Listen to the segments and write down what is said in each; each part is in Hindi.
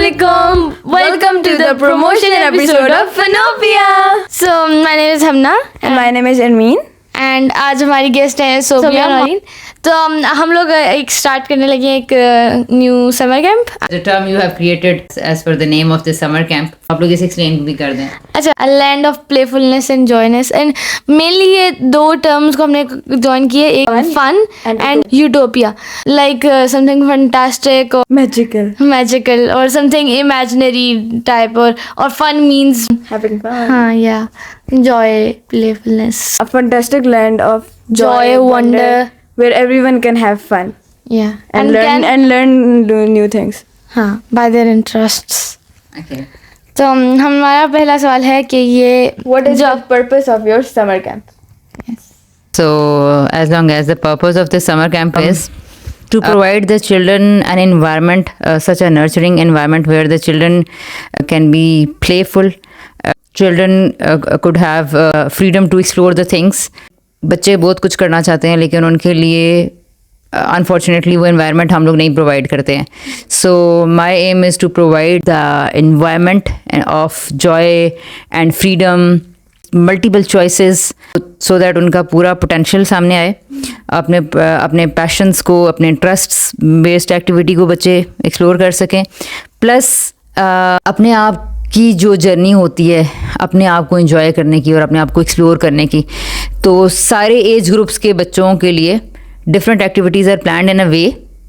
Assalamualaikum. Welcome to the promotion episode of Fanopia. So my name is Hamna And my name is Irmeen. and आज हमारी गेस्ट है सोबिया नौरीन. तो हम लोग एक स्टार्ट करने लगे एक new summer camp. The term you have created as per the name of the summer camp, आप लोग इसे एक्सप्लेन भी कर दें. अच्छा, a land of playfulness and joyness. And mainly ये दो टर्म्स को हमने ज्वाइन किए, एक fun and utopia, like something fantastic और मैजिकल और समथिंग इमेजिनरी टाइप. और फन मीन्स Having fun. हाँ या joy, playfulness, A fantastic land of joy, wonder, where everyone can have fun या and learn new things. हाँ, बाय देयर इंटरेस्ट्स. Okay. तो हमारा पहला सवाल है कि ये What is the purpose of your summer camp? So, as long as the purpose of the summer camp is to provide the children an environment, such a nurturing environment where the children can be playful, children could have freedom to explore the things. बच्चे बहुत कुछ करना चाहते हैं लेकिन उनके लिए अनफॉर्चुनेटली वो एनवायरनमेंट हम लोग नहीं प्रोवाइड करते हैं. So my aim is to provide the environment of joy and freedom, multiple choices, so that उनका पूरा पोटेंशियल सामने आए. अपने पैशंस को, अपने इंटरेस्ट्स बेस्ड एक्टिविटी को बच्चे एक्सप्लोर कर सकें. प्लस अपने आप की जो जर्नी होती है अपने आप को एंजॉय करने की और अपने आप को एक्सप्लोर करने की, तो सारे एज ग्रुप्स के बच्चों के लिए different activities are planned in a way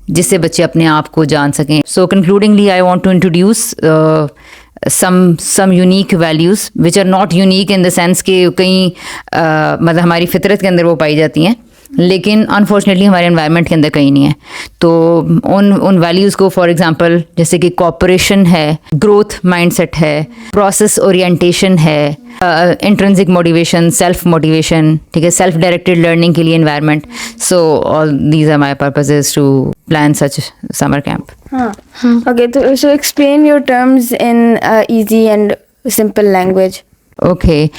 जिससे बच्चे अपने आप को जान सकें. So conclusively I want to introduce some unique values which are not unique in the sense कि कहीं मतलब हमारी फितरत के अंदर वो पाई जाती हैं लेकिन अनफॉर्चुनेटली हमारे एनवायरनमेंट के अंदर कहीं नहीं है. तो उन वैल्यूज़ को फॉर एग्जांपल जैसे कि कॉपरेशन है, ग्रोथ माइंडसेट है, प्रोसेस ओरिएंटेशन है, इंट्रिंसिक मोटिवेशन, सेल्फ मोटिवेशन, ठीक है, सेल्फ डायरेक्टेड लर्निंग के लिए environment. So all these are my purposes to plan such summer camp. Okay, so explain your terms in easy and simple language. Okay,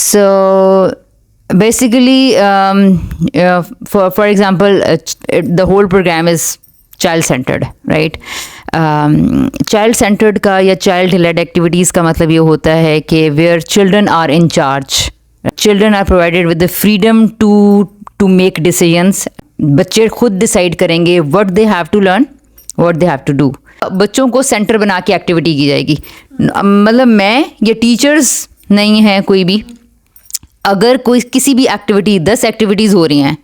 so basically, for example, the whole program is child-centered, right? Child-centered का या child-led activities का मतलब ये होता है कि where children are in charge, children are provided with the freedom to make decisions. बच्चे खुद decide करेंगे what they have to learn, what they have to do. बच्चों को सेंटर बना के एक्टिविटी की जाएगी. मतलब मैं ये टीचर्स नहीं हैं कोई भी, अगर कोई किसी भी एक्टिविटी 10 एक्टिविटीज़ हो रही हैं,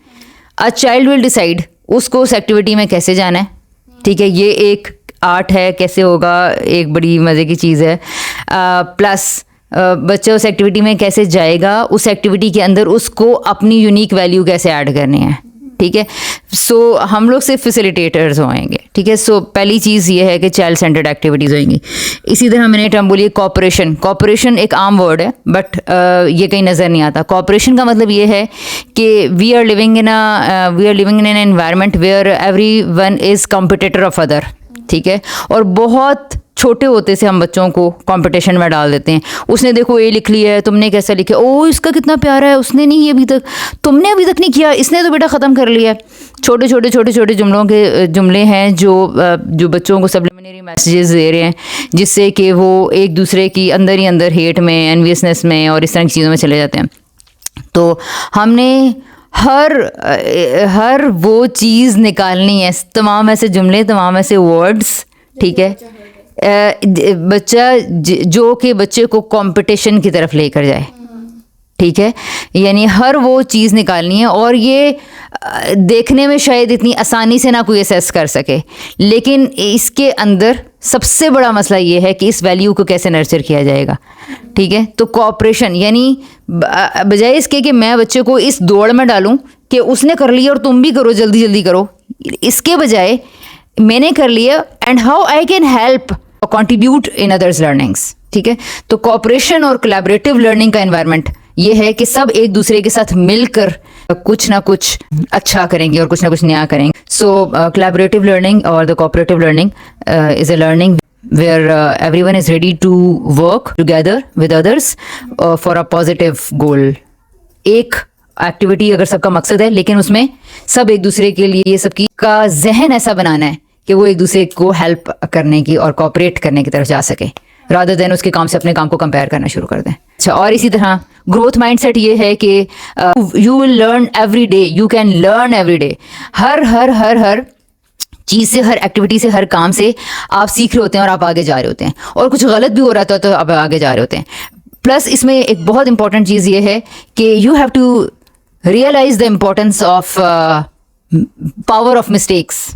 अ चाइल्ड विल डिसाइड उसको उस एक्टिविटी में कैसे जाना है. ठीक है, ये एक आर्ट है, कैसे होगा, एक बड़ी मज़े की चीज़ है. प्लस बच्चा उस एक्टिविटी में कैसे जाएगा, उस एक्टिविटी के अंदर उसको अपनी यूनिक वैल्यू कैसे ऐड करनी है. ठीक है, सो हम लोग सिर्फ फैसिलिटेटर्स होएंगे. ठीक है, सो पहली चीज़ ये है कि चाइल्ड सेंटर्ड एक्टिविटीज़ होएंगी. इसी तरह मैंने टर्म बोली कॉपरेशन एक आम वर्ड है बट ये कहीं नज़र नहीं आता. कॉपरेशन का मतलब ये है कि we are living in an environment where everyone is competitor of other. ठीक है, और बहुत छोटे होते से हम बच्चों को कंपटीशन में डाल देते हैं. उसने देखो ये लिख लिया है, तुमने कैसा लिखा, ओ इसका कितना प्यारा है, उसने नहीं, ये अभी तक तुमने अभी तक नहीं किया, इसने तो बेटा ख़त्म कर लिया. छोटे छोटे जुमले हैं जो बच्चों को सब्लिमिनरी मैसेजेस दे रहे हैं जिससे कि वो एक दूसरे की अंदर ही अंदर हेट में, एनवियसनेस में और इस तरह की चीज़ों में चले जाते हैं. तो हमने हर वो चीज़ निकालनी है, तमाम ऐसे जुमले, तमाम ऐसे वर्ड्स. ठीक है, बच्चा जो कि बच्चे को कंपटीशन की तरफ लेकर जाए. ठीक है, यानी हर वो चीज़ निकालनी है. और ये देखने में शायद इतनी आसानी से ना कोई असेस कर सके, लेकिन इसके अंदर सबसे बड़ा मसला ये है कि इस वैल्यू को कैसे नर्चर किया जाएगा. ठीक है, तो कोऑपरेशन यानी बजाय इसके कि मैं बच्चे को इस दौड़ में डालूं कि उसने कर लिया और तुम भी करो, जल्दी जल्दी करो, इसके बजाय मैंने कर लिया and how I can help contribute in others learnings. ठीक है, तो कोऑपरेशन और कोलैबोरेटिव लर्निंग का एनवायरनमेंट ये है कि सब एक दूसरे के साथ मिलकर कुछ ना कुछ अच्छा करेंगे और कुछ ना कुछ नया करेंगे. सो कोलैबोरेटिव लर्निंग और the cooperative learning is a learning where everyone is ready to work together with others for a positive goal. एक एक्टिविटी अगर सबका मकसद है लेकिन उसमें सब एक दूसरे के लिए, ये सबकी का जहन ऐसा बनाना है कि वो एक दूसरे को हेल्प करने की और कोऑपरेट करने की तरफ जा सके, रादर देन उसके काम से अपने काम को कंपेयर करना शुरू कर दें। अच्छा, और इसी तरह ग्रोथ माइंडसेट ये है कि you will learn every day, you can learn every day. हर चीज़ से, हर एक्टिविटी से, हर काम से आप सीख रहे होते हैं और आप आगे जा रहे होते हैं, और कुछ गलत भी हो रहा था तो आप आगे जा रहे होते हैं। प्लस इसमें एक बहुत इंपॉर्टेंट चीज़ ये है कि you have to realise the importance of power of mistakes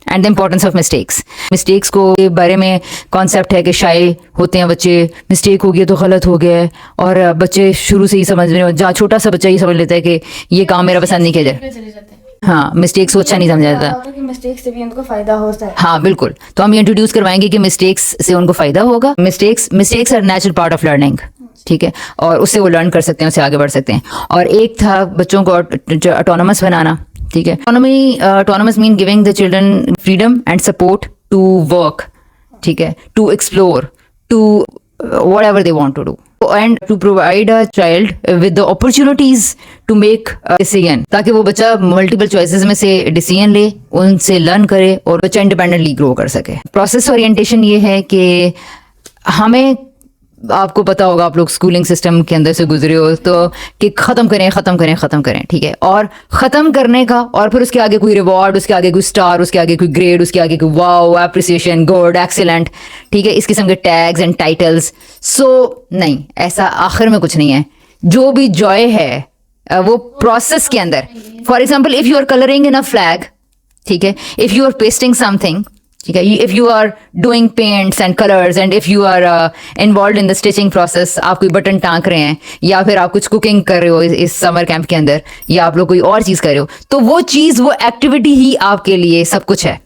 and the importance of mistakes को के बारे में कॉन्सेप्ट है कि शाय होते हैं बच्चे, मिस्टेक हो गया तो गलत हो गया है, और बच्चे शुरू से ही समझ रहे, जहाँ छोटा सा बच्चा ही समझ लेता है कि ये काम मेरा पसंद नहीं किया जाए। हाँ, मिस्टेक्स को अच्छा नहीं समझा जाता, मिस्टेक्स से भी उनको फायदा होता है। हाँ बिल्कुल, तो हम इंट्रोड्यूस करवाएंगे कि मिस्टेक्स से उनको फायदा होगा। Mistakes are natural part of learning, ठीक है, और उससे वो लर्न कर सकते हैं, उससे आगे बढ़ सकते हैं। और एक था बच्चों को ऑटोनमस बनाना, ठीक है। Autonomous mean giving the children freedom and support to work, ठीक है, to explore, to whatever they want to do, and to provide a child with the opportunities to make a decision, ताकि वो बच्चा मल्टीपल चॉइसेस में से डिसीजन ले, उनसे लर्न करे और बच्चा इंडिपेंडेंटली ग्रो कर सके। प्रोसेस ओरिएंटेशन ये है कि हमें, आपको पता होगा, आप लोग स्कूलिंग सिस्टम के अंदर से गुजरे हो, तो कि ख़त्म करें, ठीक है, और ख़त्म करने का, और फिर उसके आगे कोई रिवॉर्ड, उसके आगे कोई स्टार, उसके आगे कोई ग्रेड, उसके आगे कोई वाओ, एप्रिसिएशन, गुड, एक्सीलेंट, ठीक है, इस किस्म के टैग्स एंड टाइटल्स। सो नहीं, ऐसा आखिर में कुछ नहीं है। जो भी जॉय है वो प्रोसेस के अंदर, for example if you are colouring in a flag, ठीक है, if you are pasting something, ठीक है, if you are doing paints and colours and if you are involve in the stitching process, आप कोई बटन टाँक रहे हैं, या फिर आप कुछ कुकिंग कर रहे हो इस समर कैंप के अंदर, या आप लोग कोई और चीज़ कर रहे हो, तो वो चीज़, वो एक्टिविटी ही आपके लिए सब कुछ है।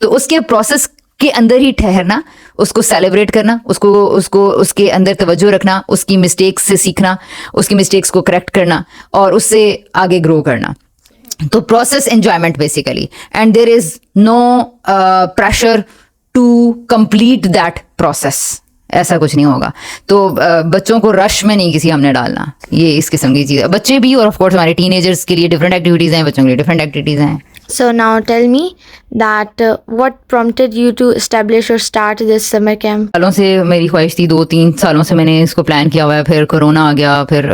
तो उसके प्रोसेस के अंदर ही ठहरना, उसको सेलिब्रेट करना, उसको उसके अंदर तवज्जो रखना, उसकी मिस्टेक्स से सीखना, उसकी मिस्टेक्स को करेक्ट करना, और उससे आगे ग्रो करना। तो process enjoyment basically, and there is no pressure to complete that process, ऐसा कुछ नहीं होगा। तो बच्चों को रश में नहीं किसी हमने डालना, ये इस किस्म की चीज़ है। बच्चे भी, और ऑफ कोर्स हमारे टीनेजर्स के लिए डिफरेंट एक्टिविटीज़ हैं, बच्चों के लिए डिफरेंट एक्टिविटीज़ हैं। So now tell me that what prompted you to establish or start this summer camp? सालों से मेरी ख्वाहिश थी, 2-3 सालों से मैंने इसको प्लान किया हुआ है, फिर कोरोना आ गया, फिर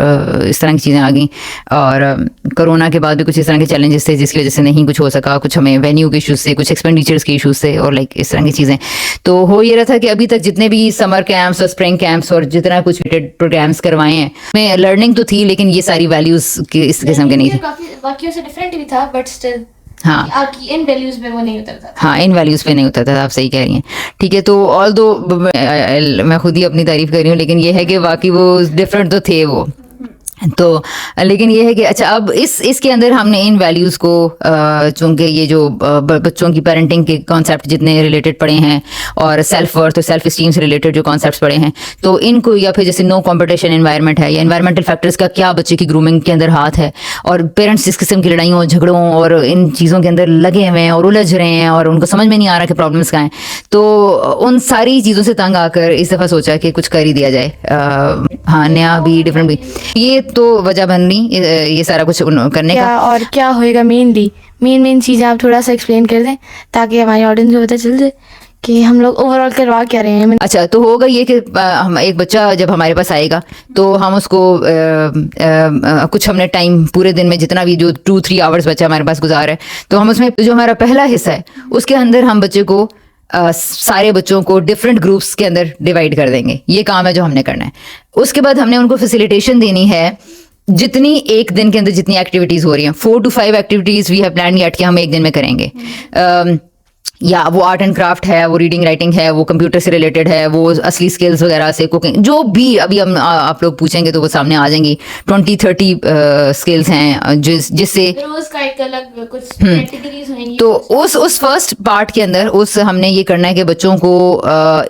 इस तरह की चीज़ें आ गई, और कोरोना के बाद भी कुछ इस तरह के चैलेंजेस थे जिसकी वजह से नहीं कुछ हो सका, कुछ हमें वेन्यू के इशूज़ से, कुछ एक्सपेंडिचर्स के इशूज़ से, और लाइक इस तरह की चीज़ें। तो हो ये रहा था कि अभी तक जितने भी समर कैंप्स और स्प्रिंग कैंप्स और जितना कुछ प्रोग्राम्स करवाए हैं, में लर्निंग तो थी, लेकिन ये सारी वैल्यूज़ के इस किस्म के नहीं थे। बाकियों से डिफरेंट भी था, बट स्टिल हाँ, आपकी इन वैल्यूज पे वो नहीं उतरता था। हाँ, इन वैल्यूज़ पे नहीं उतरता था, आप सही कह रही हैं, ठीक है। तो ऑल दो मैं खुद ही अपनी तारीफ कर रही हूँ, लेकिन ये है कि वाकई वो डिफरेंट तो थे वो, तो लेकिन ये है कि अच्छा, अब इसके अंदर हमने इन वैल्यूज़ को, चूँकि ये जो बच्चों की पेरेंटिंग के कॉन्सेप्ट जितने रिलेटेड पढ़े हैं, और सेल्फ वर्थ और सेल्फ इस्टीम से रिलेटेड जो कॉन्सेप्ट्स पढ़े हैं, तो इनको, या फिर जैसे नो कंपटीशन एनवायरनमेंट है, या एनवायरमेंटल फैक्टर्स का क्या बच्चे की ग्रूमिंग के अंदर हाथ है, और पेरेंट्स इस किस्म की लड़ाइयों, झगड़ों और इन चीज़ों के अंदर लगे हुए हैं और उलझ रहे हैं, और उनको समझ में नहीं आ रहा कि प्रॉब्लम्स क्या हैं। तो उन सारी चीज़ों से तंग आकर इस दफ़ा सोचा कि कुछ कर ही दिया जाए, हाँ, नया भी, डिफरेंट भी। ये तो वजह बन रही ये सारा कुछ करने का। और क्या होएगा मेन चीज़ें आप थोड़ा सा एक्सप्लेन कर दें, ताकि हमारी ऑडियंस को पता चल जाए कि हम लोग ओवरऑल करवा क्या रहे हैं। अच्छा, तो होगा ये कि हम, एक बच्चा जब हमारे पास आएगा तो हम उसको कुछ, हमने टाइम पूरे दिन में जितना भी जो 2-3 आवर्स बच्चा हमारे पास गुजार है, तो हम उसमें जो हमारा पहला हिस्सा है उसके अंदर हम बच्चे को सारे बच्चों को डिफरेंट ग्रुप्स के अंदर डिवाइड कर देंगे। ये काम है जो हमने करना है। उसके बाद हमने उनको फैसिलिटेशन देनी है, जितनी एक दिन के अंदर जितनी एक्टिविटीज़ हो रही हैं, 4 to 5 activities we have plan कि हम एक दिन में करेंगे। या वो आर्ट एंड क्राफ्ट है, वो रीडिंग राइटिंग है, वो कंप्यूटर से रिलेटेड है, वो असली स्किल्स वगैरह से, कुकिंग, जो भी अभी हम आप लोग पूछेंगे तो वो सामने आ जाएंगी। 20-30 स्किल्स हैं जिससे रोज का एक अलग कुछ कैटेगरीज होंगी। तो उस फर्स्ट पार्ट के अंदर हमने ये करना है कि बच्चों को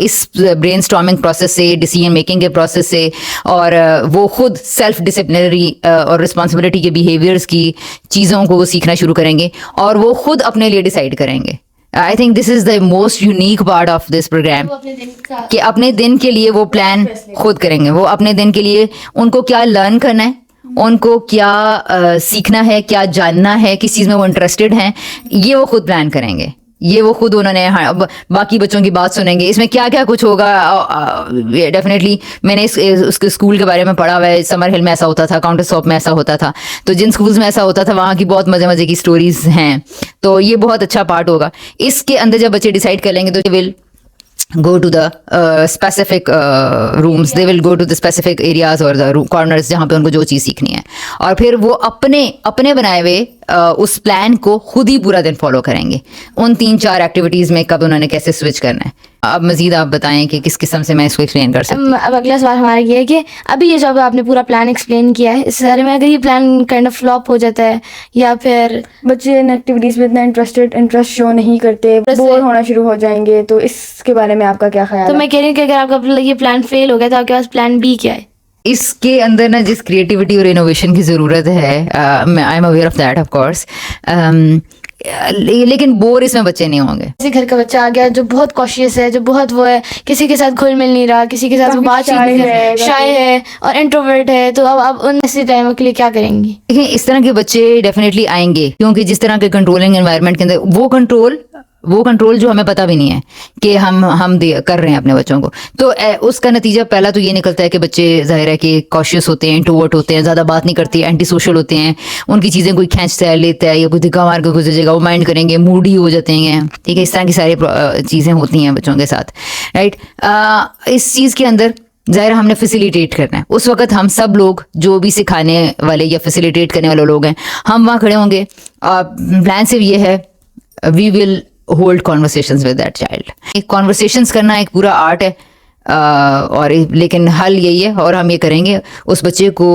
इस ब्रेनस्टॉर्मिंग प्रोसेस से, डिसीजन मेकिंग के प्रोसेस से, और वो खुद सेल्फ डिसिप्लिनरी और रिस्पॉन्सिबिलिटी के बिहेवियर्स की चीज़ों को वो सीखना शुरू करेंगे, और वो खुद अपने लिए डिसाइड करेंगे। I think this is the most unique part of this programme, कि अपने दिन के लिए वो प्लान खुद करेंगे। वो अपने दिन के लिए उनको क्या लर्न करना है, उनको क्या सीखना है, क्या जानना है, किस चीज़ में वो इंटरेस्टेड हैं, ये वो खुद प्लान करेंगे। ये वो खुद उन्होंने बाकी बच्चों की बात सुनेंगे, इसमें क्या क्या कुछ होगा। डेफिनेटली मैंने उसके स्कूल के बारे में पढ़ा हुआ है, समर हिल में ऐसा होता था, काउंटर सॉप में ऐसा होता था, तो जिन स्कूल्स में ऐसा होता था वहाँ की बहुत मजे मजे की स्टोरीज हैं, तो ये बहुत अच्छा पार्ट होगा। इसके अंदर जब बच्चे डिसाइड कर लेंगे तो will go to the specific rooms, they will go to the specific areas or the corners जहाँ पे उनको जो चीज़ सीखनी है, और फिर वो अपने बनाए हुए उस प्लान को खुद ही पूरा दिन फॉलो करेंगे। उन 3-4 एक्टिविटीज़ में कब उन्होंने कैसे स्विच करना है। अब मजीद आप बताएं कि किस किस्म से मैं इसको एक्सप्लेन कर सकती हूँ। अब अगला सवाल हमारा ये है कि अभी ये जो आपने पूरा प्लान एक्सप्लेन किया है, इस सारे में अगर ये प्लान काइंड ऑफ फ्लॉप हो जाता है या फिर बच्चे इन एक्टिविटीज में इतना इंटरेस्ट शो नहीं करते, बोर होना शुरू हो जाएंगे, तो इसके बारे में आपका क्या ख्याल तो है? मैं कह रही हूँ कि अगर आपका ये प्लान फेल हो गया तो आपके पास प्लान बी क्या है? इसके अंदर ना जिस क्रिएटिविटी और इनोवेशन की ज़रूरत है, I am aware of that of course, लेकिन बोर इसमें बच्चे नहीं होंगे। किसी घर का बच्चा आ गया जो बहुत कॉशियस है, जो बहुत वो है, किसी के साथ घुल मिल नहीं रहा, किसी के साथ वो काफी बातचीत नहीं shy है, शाय है और इंट्रोवर्ट है, तो अब आप उन ऐसे टाइम के लिए क्या करेंगी? देखिए, इस तरह के बच्चे डेफिनेटली आएंगे, क्योंकि जिस तरह के कंट्रोलिंग एनवायरनमेंट के अंदर वो कंट्रोल जो हमें पता भी नहीं है कि हम कर रहे हैं अपने बच्चों को, तो उसका नतीजा पहला तो ये निकलता है कि बच्चे जाहिर है कि कॉशियस होते हैं, इंट्रोवर्ट होते हैं, ज़्यादा बात नहीं करते, एंटी सोशल होते हैं, उनकी चीज़ें कोई खींचता है, लेता है या कोई धिक्का मार के गुजर जाएगा, वो माइंड करेंगे, मूडी हो जाते हैं। ठीक है, इस तरह की सारी चीज़ें होती हैं बच्चों के साथ, राइट। इस चीज़ के अंदर ज़ाहिर हमने फैसिलिटेट करना है। उस वक्त हम सब लोग जो भी सिखाने वाले या फैसिलिटेट करने वाले लोग हैं, हम वहाँ खड़े होंगे। प्लान सिर्फ ये है, we will hold conversations with that child. Conversations करना एक पूरा आर्ट है, और लेकिन हल यही है, और हम ये करेंगे उस बच्चे को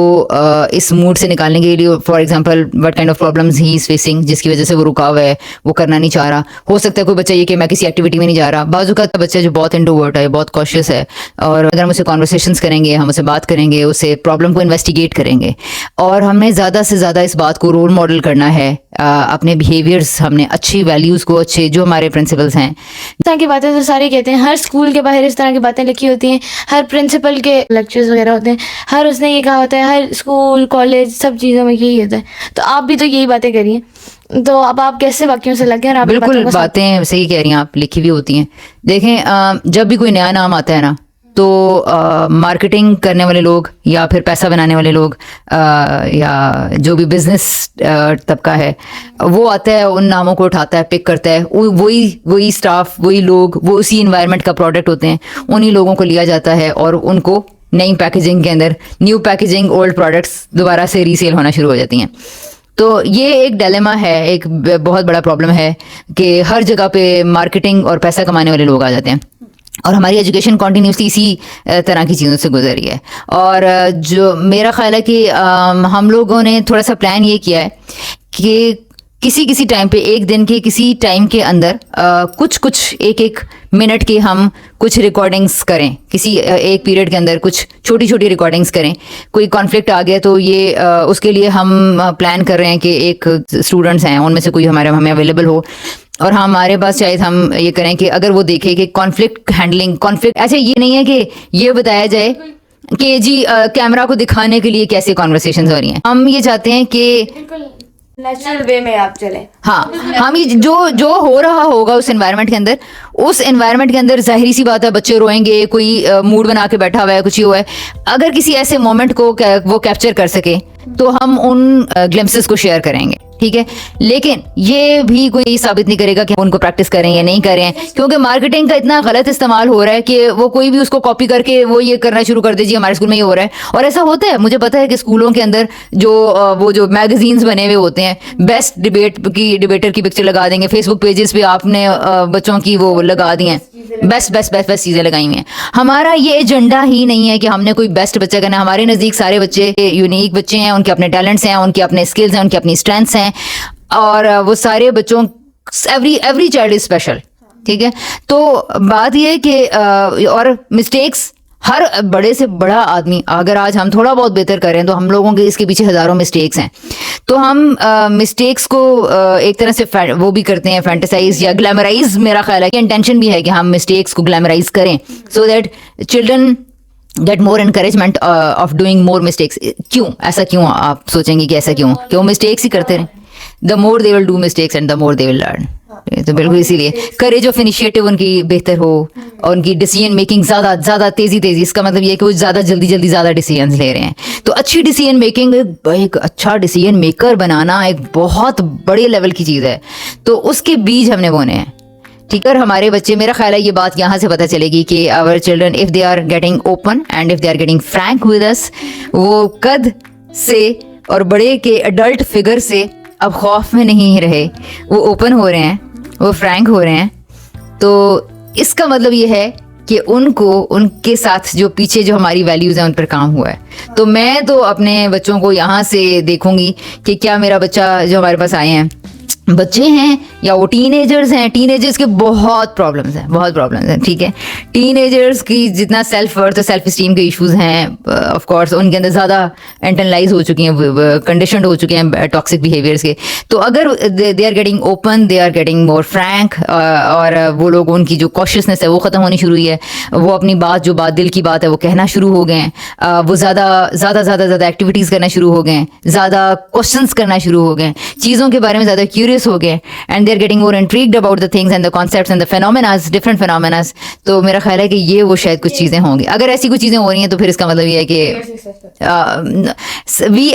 इस मूड से निकालने के लिए। For example what kind of problems he is facing, जिसकी वजह से वो रुका हुआ है, वो करना नहीं चाह रहा। हो सकता है कोई बच्चा ये कि मैं किसी एक्टिविटी में नहीं जा रहा। बाजू का बच्चा जो बहुत इंट्रोवर्ट है, बहुत कॉशियस है, और अगर हम उसे कॉन्वर्सेशंस करेंगे, हम उसे बात करेंगे, उसे प्रॉब्लम को इन्वेस्टिगेट करेंगे, और हमने ज़्यादा से ज़्यादा इस बात को रोल मॉडल करना है। अपने बिहेवियर्स, हमने अच्छी वैल्यूज़ को, अच्छे जो हमारे प्रिंसिपल्स हैं, इस तरह की बातें तो सारे कहते हैं, हर स्कूल के बाहर इस तरह की बातें लिखी होती हैं, हर प्रिंसिपल के लेक्चर्स वगैरह होते हैं, हर उसने ये कहा होता है, हर स्कूल कॉलेज सब चीज़ों में यही होता है। तो आप भी तो यही बातें करिए, तो अब आप कैसे वाक्यों से लगे? और आप बिल्कुल बातें सही कह रही हैं आप, लिखी भी होती हैं। देखें, जब भी कोई नया नाम आता है ना, तो मार्केटिंग करने वाले लोग या फिर पैसा बनाने वाले लोग या जो भी बिजनेस तबका है, वो आता है, उन नामों को उठाता है, पिक करता है, वही स्टाफ, वही लोग, वो उसी इन्वायरमेंट का प्रोडक्ट होते हैं, उन्हीं लोगों को लिया जाता है और उनको नई पैकेजिंग के अंदर, न्यू पैकेजिंग, ओल्ड प्रोडक्ट्स दोबारा से रीसेल होना शुरू हो जाती हैं। तो ये एक डिलेमा है, एक बहुत बड़ा प्रॉब्लम है कि हर जगह पे मार्केटिंग और पैसा कमाने वाले लोग आ जाते हैं, और हमारी एजुकेशन कॉन्टीन्यूसली इसी तरह की चीज़ों से गुजरी है। और जो मेरा ख्याल है कि हम लोगों ने थोड़ा सा प्लान ये किया है कि किसी टाइम पे, एक दिन के किसी टाइम के अंदर कुछ एक मिनट की हम कुछ रिकॉर्डिंग्स करें, किसी एक पीरियड के अंदर कुछ छोटी रिकॉर्डिंग्स करें। कोई कॉन्फ्लिक्ट आ गया तो ये उसके लिए हम प्लान कर रहे हैं कि एक स्टूडेंट्स हैं, उनमें से कोई हमें अवेलेबल हो, और हमारे पास शायद हम ये करें कि अगर वो देखे कि कॉन्फ्लिक्ट हैंडलिंग, कॉन्फ्लिक्ट ऐसे ये नहीं है कि ये बताया जाए कि जी कैमरा को दिखाने के लिए कैसे कॉन्वर्सेशंस हो रही हैं। हम ये चाहते हैं कि नेचुरल वे में आप चले। हाँ, हम ये जो हो रहा होगा उस एनवायरनमेंट के अंदर, उस एनवायरनमेंट के अंदर जाहिर सी बात है बच्चे रोएंगे, कोई मूड बना के बैठा हुआ है, कुछ ही हुआ है। अगर किसी ऐसे मोमेंट को वो कैप्चर कर सके तो हम उन ग्लिम्पसेस को शेयर करेंगे, ठीक है। लेकिन ये भी कोई साबित नहीं करेगा कि हम उनको प्रैक्टिस करें या नहीं करें, क्योंकि मार्केटिंग का इतना गलत इस्तेमाल हो रहा है कि वो कोई भी उसको कॉपी करके वो ये करना शुरू कर दीजिए, हमारे स्कूल में ये हो रहा है। और ऐसा होता है, मुझे पता है कि स्कूलों के अंदर जो मैगजीन्स बने हुए होते हैं, बेस्ट डिबेटर की पिक्चर लगा देंगे, फेसबुक पेजेस पे आपने बच्चों की वो लगा दी हैं, बेस्ट चीज़ें लगाई हुई हैं। हमारा ये एजेंडा ही नहीं है कि हमने कोई बेस्ट बच्चा करना है। हमारे नज़दीक सारे बच्चे यूनिक बच्चे हैं, उनके अपने टैलेंट्स हैं, उनके अपने स्किल्स हैं, उनकी अपनी स्ट्रेंथ्स हैं, और वो सारे बच्चों, एवरी चाइल्ड इज स्पेशल, ठीक है। तो बात ये है कि और मिस्टेक्स, हर बड़े से बड़ा आदमी अगर आज हम थोड़ा बहुत बेहतर करें तो हम लोगों के इसके पीछे हजारों मिस्टेक्स हैं। तो हम मिस्टेक्स को एक तरह से वो भी करते हैं, फैंटेसाइज या ग्लैमराइज। मेरा ख्याल है कि इंटेंशन भी है कि हम मिस्टेक्स को ग्लैमराइज करें, so that children get more encouragement of doing more mistakes. ऐसा क्यों आप सोचेंगे कि ऐसा क्यों वो मिस्टेक्स ही करते रहें? The more they will do mistakes and the more they will learn. तो बिल्कुल इसीलिए करेज ऑफ इनिशिएटिव उनकी बेहतर हो और उनकी डिसीजन मेकिंग ज़्यादा तेजी इसका मतलब ये है कि वो ज़्यादा जल्दी ज़्यादा डिसीजन ले रहे हैं। तो अच्छी डिसीजन मेकिंग, एक अच्छा डिसीजन मेकर बनाना एक बहुत बड़े लेवल की चीज़ है। तो उसके बीज हमने बोने हैं, ठीक है। और हमारे बच्चे, मेरा ख्याल है ये बात यहाँ से पता चलेगी कि our children if they are getting open and if they are getting frank with us, वो कद से और बड़े के एडल्ट फिगर से अब खौफ में नहीं रहे, वो ओपन हो रहे हैं, वो फ्रैंक हो रहे हैं। तो इसका मतलब ये है कि उनको उनके साथ जो पीछे जो हमारी वैल्यूज़ हैं उन पर काम हुआ है। तो मैं तो अपने बच्चों को यहाँ से देखूंगी कि क्या मेरा बच्चा, जो हमारे पास आए हैं बच्चे हैं या वो टीनेजर्स हैं, टीनेजर्स के बहुत प्रॉब्लम्स हैं, ठीक है। टीनेजर्स की जितना सेल्फ वर्थ और सेल्फ स्टीम के इश्यूज हैं, ऑफ कोर्स उनके अंदर ज़्यादा इंटरनलाइज हो चुकी हैं, कंडीशनड हो चुके हैं टॉक्सिक बिहेवियर्स के। तो अगर they are getting open, they are getting more frank, और वो लोग, उनकी जो कॉशियसनेस है वो ख़त्म होनी शुरू हुई है, वो अपनी बात, जो बात दिल की बात है वो कहना शुरू हो गए हैं, वो ज़्यादा एक्टिविटीज़ करना शुरू हो गए हैं, ज़्यादा क्वेश्चंस करना शुरू हो गए हैं, चीज़ों के बारे में ज़्यादा क्यूरियस हो गए, and they are getting more intrigued about the things and the concepts and the phenomenas, different phenomenas. तो मेरा ख्याल है कि ये वो शायद कुछ चीज़ें होंगी। अगर ऐसी कुछ चीज़ें हो रही हैं तो फिर इसका मतलब ये है कि we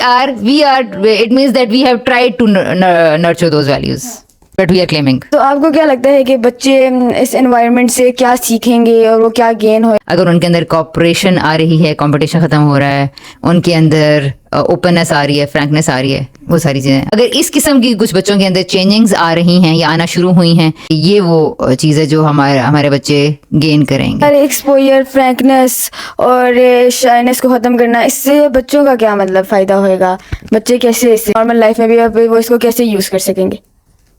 are it means that we have tried to nurture those values but we are claiming। तो आपको क्या लगता है कि बच्चे इस एनवायरनमेंट से क्या सीखेंगे और वो क्या गेन हो? अगर उनके अंदर कॉपरेशन आ रही है, कंपटीशन खत्म हो रहा है, उनके अंदर ओपननेस आ रही है, फ्रैंकनेस आ रही है, वो सारी चीज़ें, अगर इस किस्म की कुछ बच्चों के अंदर चेंजिंग्स आ रही हैं या आना शुरू हुई हैं, ये वो चीज़ है जो हमारे बच्चे गेन करेंगे। अरे एक्सपोजर, फ्रैंकनेस और शाइनेस को ख़त्म करना, इससे बच्चों का क्या मतलब फ़ायदा होएगा? बच्चे कैसे इससे नॉर्मल लाइफ में भी वो इसको कैसे यूज़ कर सकेंगे?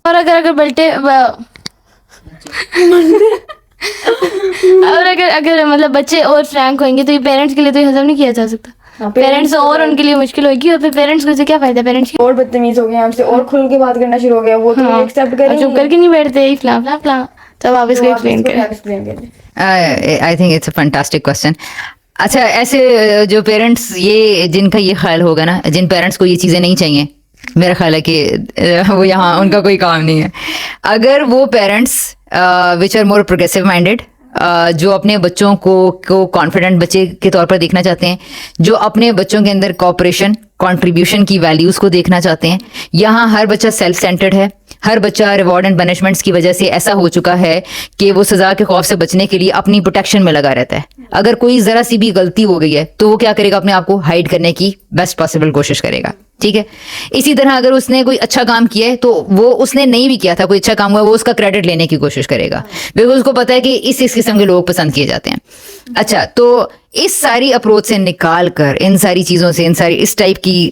और अगर बल्टे और अगर मतलब बच्चे और फ्रैंक होंगे तो ये पेरेंट्स के लिए तो ये हजम नहीं किया जा सकता। पेरेंट्स और उनके लिए मुश्किल होगी, और फिर पेरेंट्स को इससे क्या फायदा? पेरेंट्स की और बदतमीज हो गए, हमसे और खुल के बात करना शुरू हो गया, वो तो एक्सेप्ट करेंगे, चुप करके नहीं बैठते, फला तब आप इसको एक्सप्लेन करें। I think it's a fantastic question. अच्छा, ऐसे जो पेरेंट्स, ये जिनका ये ख्याल होगा ना, जिन पेरेंट्स को ये चीज़ें नहीं चाहिए, मेरा ख्याल है कि वो यहाँ उनका कोई काम नहीं है। अगर वो parents which are more progressive minded, जो अपने बच्चों को कॉन्फिडेंट बच्चे के तौर पर देखना चाहते हैं, जो अपने बच्चों के अंदर कॉपरेशन, कंट्रीब्यूशन की वैल्यूज़ को देखना चाहते हैं। यहाँ हर बच्चा सेल्फ सेंटर्ड है, हर बच्चा रिवॉर्ड एंड पनिशमेंट्स की वजह से ऐसा हो चुका है कि वो सज़ा के खौफ से बचने के लिए अपनी प्रोटेक्शन में लगा रहता है। अगर कोई ज़रा सी भी गलती हो गई है तो वो क्या करेगा? अपने आप को हाइड करने की बेस्ट पॉसिबल कोशिश करेगा, ठीक है। इसी तरह अगर उसने कोई अच्छा काम किया है तो वो उसने नहीं भी किया था, कोई अच्छा काम हुआ, वो उसका क्रेडिट लेने की कोशिश करेगा, बिकॉज उसको पता है कि इस किस्म के लोग पसंद किए जाते हैं। अच्छा, तो इस सारी अप्रोच से निकाल कर, इन सारी चीज़ों से, इस टाइप की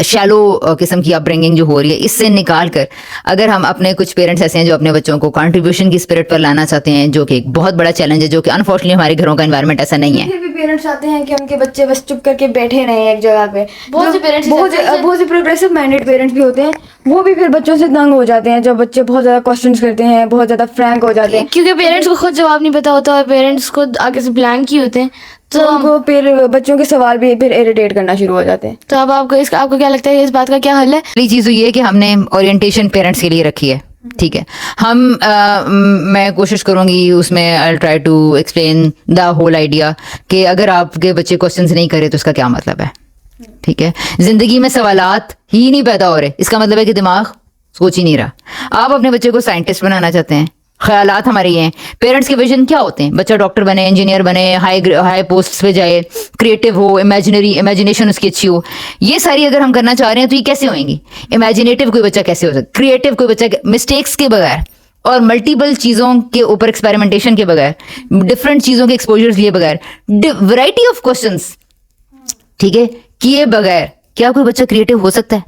शैलो किस्म की अपब्रिंगिंग जो हो रही है, इससे निकाल कर अगर हम अपने, कुछ पेरेंट्स ऐसे हैं जो अपने बच्चों को कंट्रीब्यूशन की स्पिरिट पर लाना चाहते हैं, जो कि एक बहुत बड़ा चैलेंज है, जो कि अनफॉर्चुनेटली हमारे घरों का एनवायरनमेंट ऐसा नहीं है। फिर भी पेरेंट्स चाहते हैं कि उनके बच्चे बस चुप करके बैठे रहें एक जगह पे। बहुत से पेरेंट्स, बहुत से प्रोग्रेसिव माइंडेड पेरेंट्स भी होते हैं, वो भी फिर बच्चों से तंग हो जाते हैं जब बच्चे बहुत ज़्यादा क्वेश्चंस करते हैं, बहुत ज़्यादा फ्रैंक हो जाते हैं, क्योंकि पेरेंट्स को खुद जवाब नहीं पता होता और पेरेंट्स को आगे से ब्लैंक ही होते हैं, तो उनको फिर बच्चों के सवाल भी फिर इरिटेट करना शुरू हो जाते हैं। तो अब आपको क्या लगता है इस बात का क्या हल है? पहली चीज़ तो ये है कि हमने ओरिएंटेशन पेरेंट्स के लिए रखी है, ठीक है। मैं कोशिश करूँगी उसमें, I try to explain the whole idea कि अगर आपके बच्चे क्वेश्चंस नहीं करे तो उसका क्या मतलब है, ठीक है। जिंदगी में सवालात ही नहीं पैदा हो रहे, इसका मतलब है कि दिमाग सोच ही नहीं रहा। आप अपने बच्चे को साइंटिस्ट बनाना चाहते हैं, ख्यालात हमारे ये हैं। पेरेंट्स के विजन क्या होते हैं? बच्चा डॉक्टर बने, इंजीनियर बने, हाई पोस्ट पे जाए, क्रिएटिव हो, इमेजिनेशन उसकी अच्छी हो। ये सारी अगर हम करना चाह रहे हैं तो ये कैसे होंगी? इमेजिनेटिव कोई बच्चा कैसे हो सकता? क्रिएटिव कोई बच्चा मिस्टेक्स के बगैर और मल्टीपल चीज़ों के ऊपर एक्सपेरिमेंटेशन के बगैर, डिफरेंट चीज़ों के एक्सपोजर्स लिए बगैर, वैरायटी ऑफ क्वेश्चंस, ठीक है, किए बगैर क्या कोई बच्चा क्रिएटिव हो सकता है?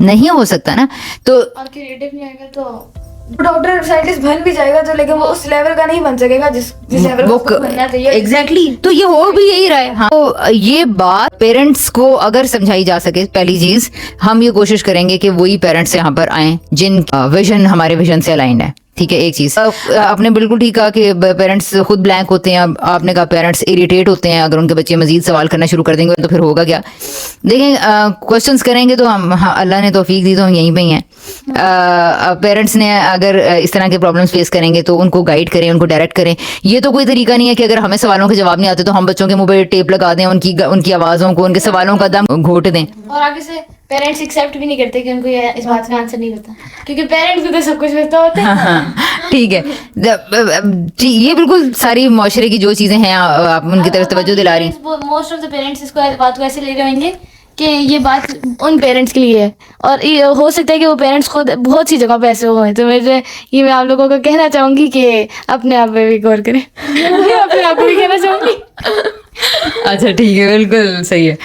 नहीं हो सकता ना। तो और क्रिएटिव नहीं आएगा तो डॉक्टर साइंटिस्ट बन भी जाएगा तो, लेकिन वो उस लेवल का नहीं बन सकेगा जिस लेवल वो को बनना चाहिए। एग्जैक्टली तो ये हो भी यही रहा है। हाँ, तो ये बात पेरेंट्स को अगर समझाई जा सके, पहली चीज हम ये कोशिश करेंगे कि वही पेरेंट्स यहाँ पर आए जिन विजन हमारे विजन से अलाइंड है, ठीक है, एक चीज आपने बिल्कुल ठीक कहा कि पेरेंट्स खुद ब्लैंक होते हैं। आपने कहा पेरेंट्स इरिटेट होते हैं, अगर उनके बच्चे मजीद सवाल करना शुरू कर देंगे तो फिर होगा क्या। देखें, क्वेश्चंस करेंगे तो हम, हाँ, अल्लाह ने तौफीक दी तो हम यहीं पे ही हैं। पेरेंट्स ने अगर इस तरह के प्रॉब्लम्स फेस करेंगे तो उनको गाइड करें, उनको डायरेक्ट करें। ये तो कोई तरीका नहीं है कि अगर हमें सवालों के जवाब नहीं आते तो हम बच्चों के मुंह पे टेप लगा दें, उनकी आवाज़ों को, उनके सवालों का दम घोट दें। और आगे से पेरेंट्स एक्सेप्ट भी नहीं करते कि उनको ये इस बात का आंसर नहीं पता, क्योंकि पेरेंट्स को तो सब कुछ पता होता है। हाँ, ठीक है। ये बिल्कुल सारी माशरे की जो चीज़ें हैं आप उनकी तरफ तवज्जो दिला रही हैं। मोस्ट ऑफ द पेरेंट्स इसको बात को ऐसे ले रहे होंगे कि ये बात उन पेरेंट्स के लिए है, और ये हो सकता है कि वो पेरेंट्स खुद बहुत सी जगह पे ऐसे हुए हैं। तो मैं आप लोगों को कहना चाहूँगी कि अपने आप पे भी गौर करें। अपने आप को भी कहना चाहूँगी। अच्छा, ठीक है, बिल्कुल सही है।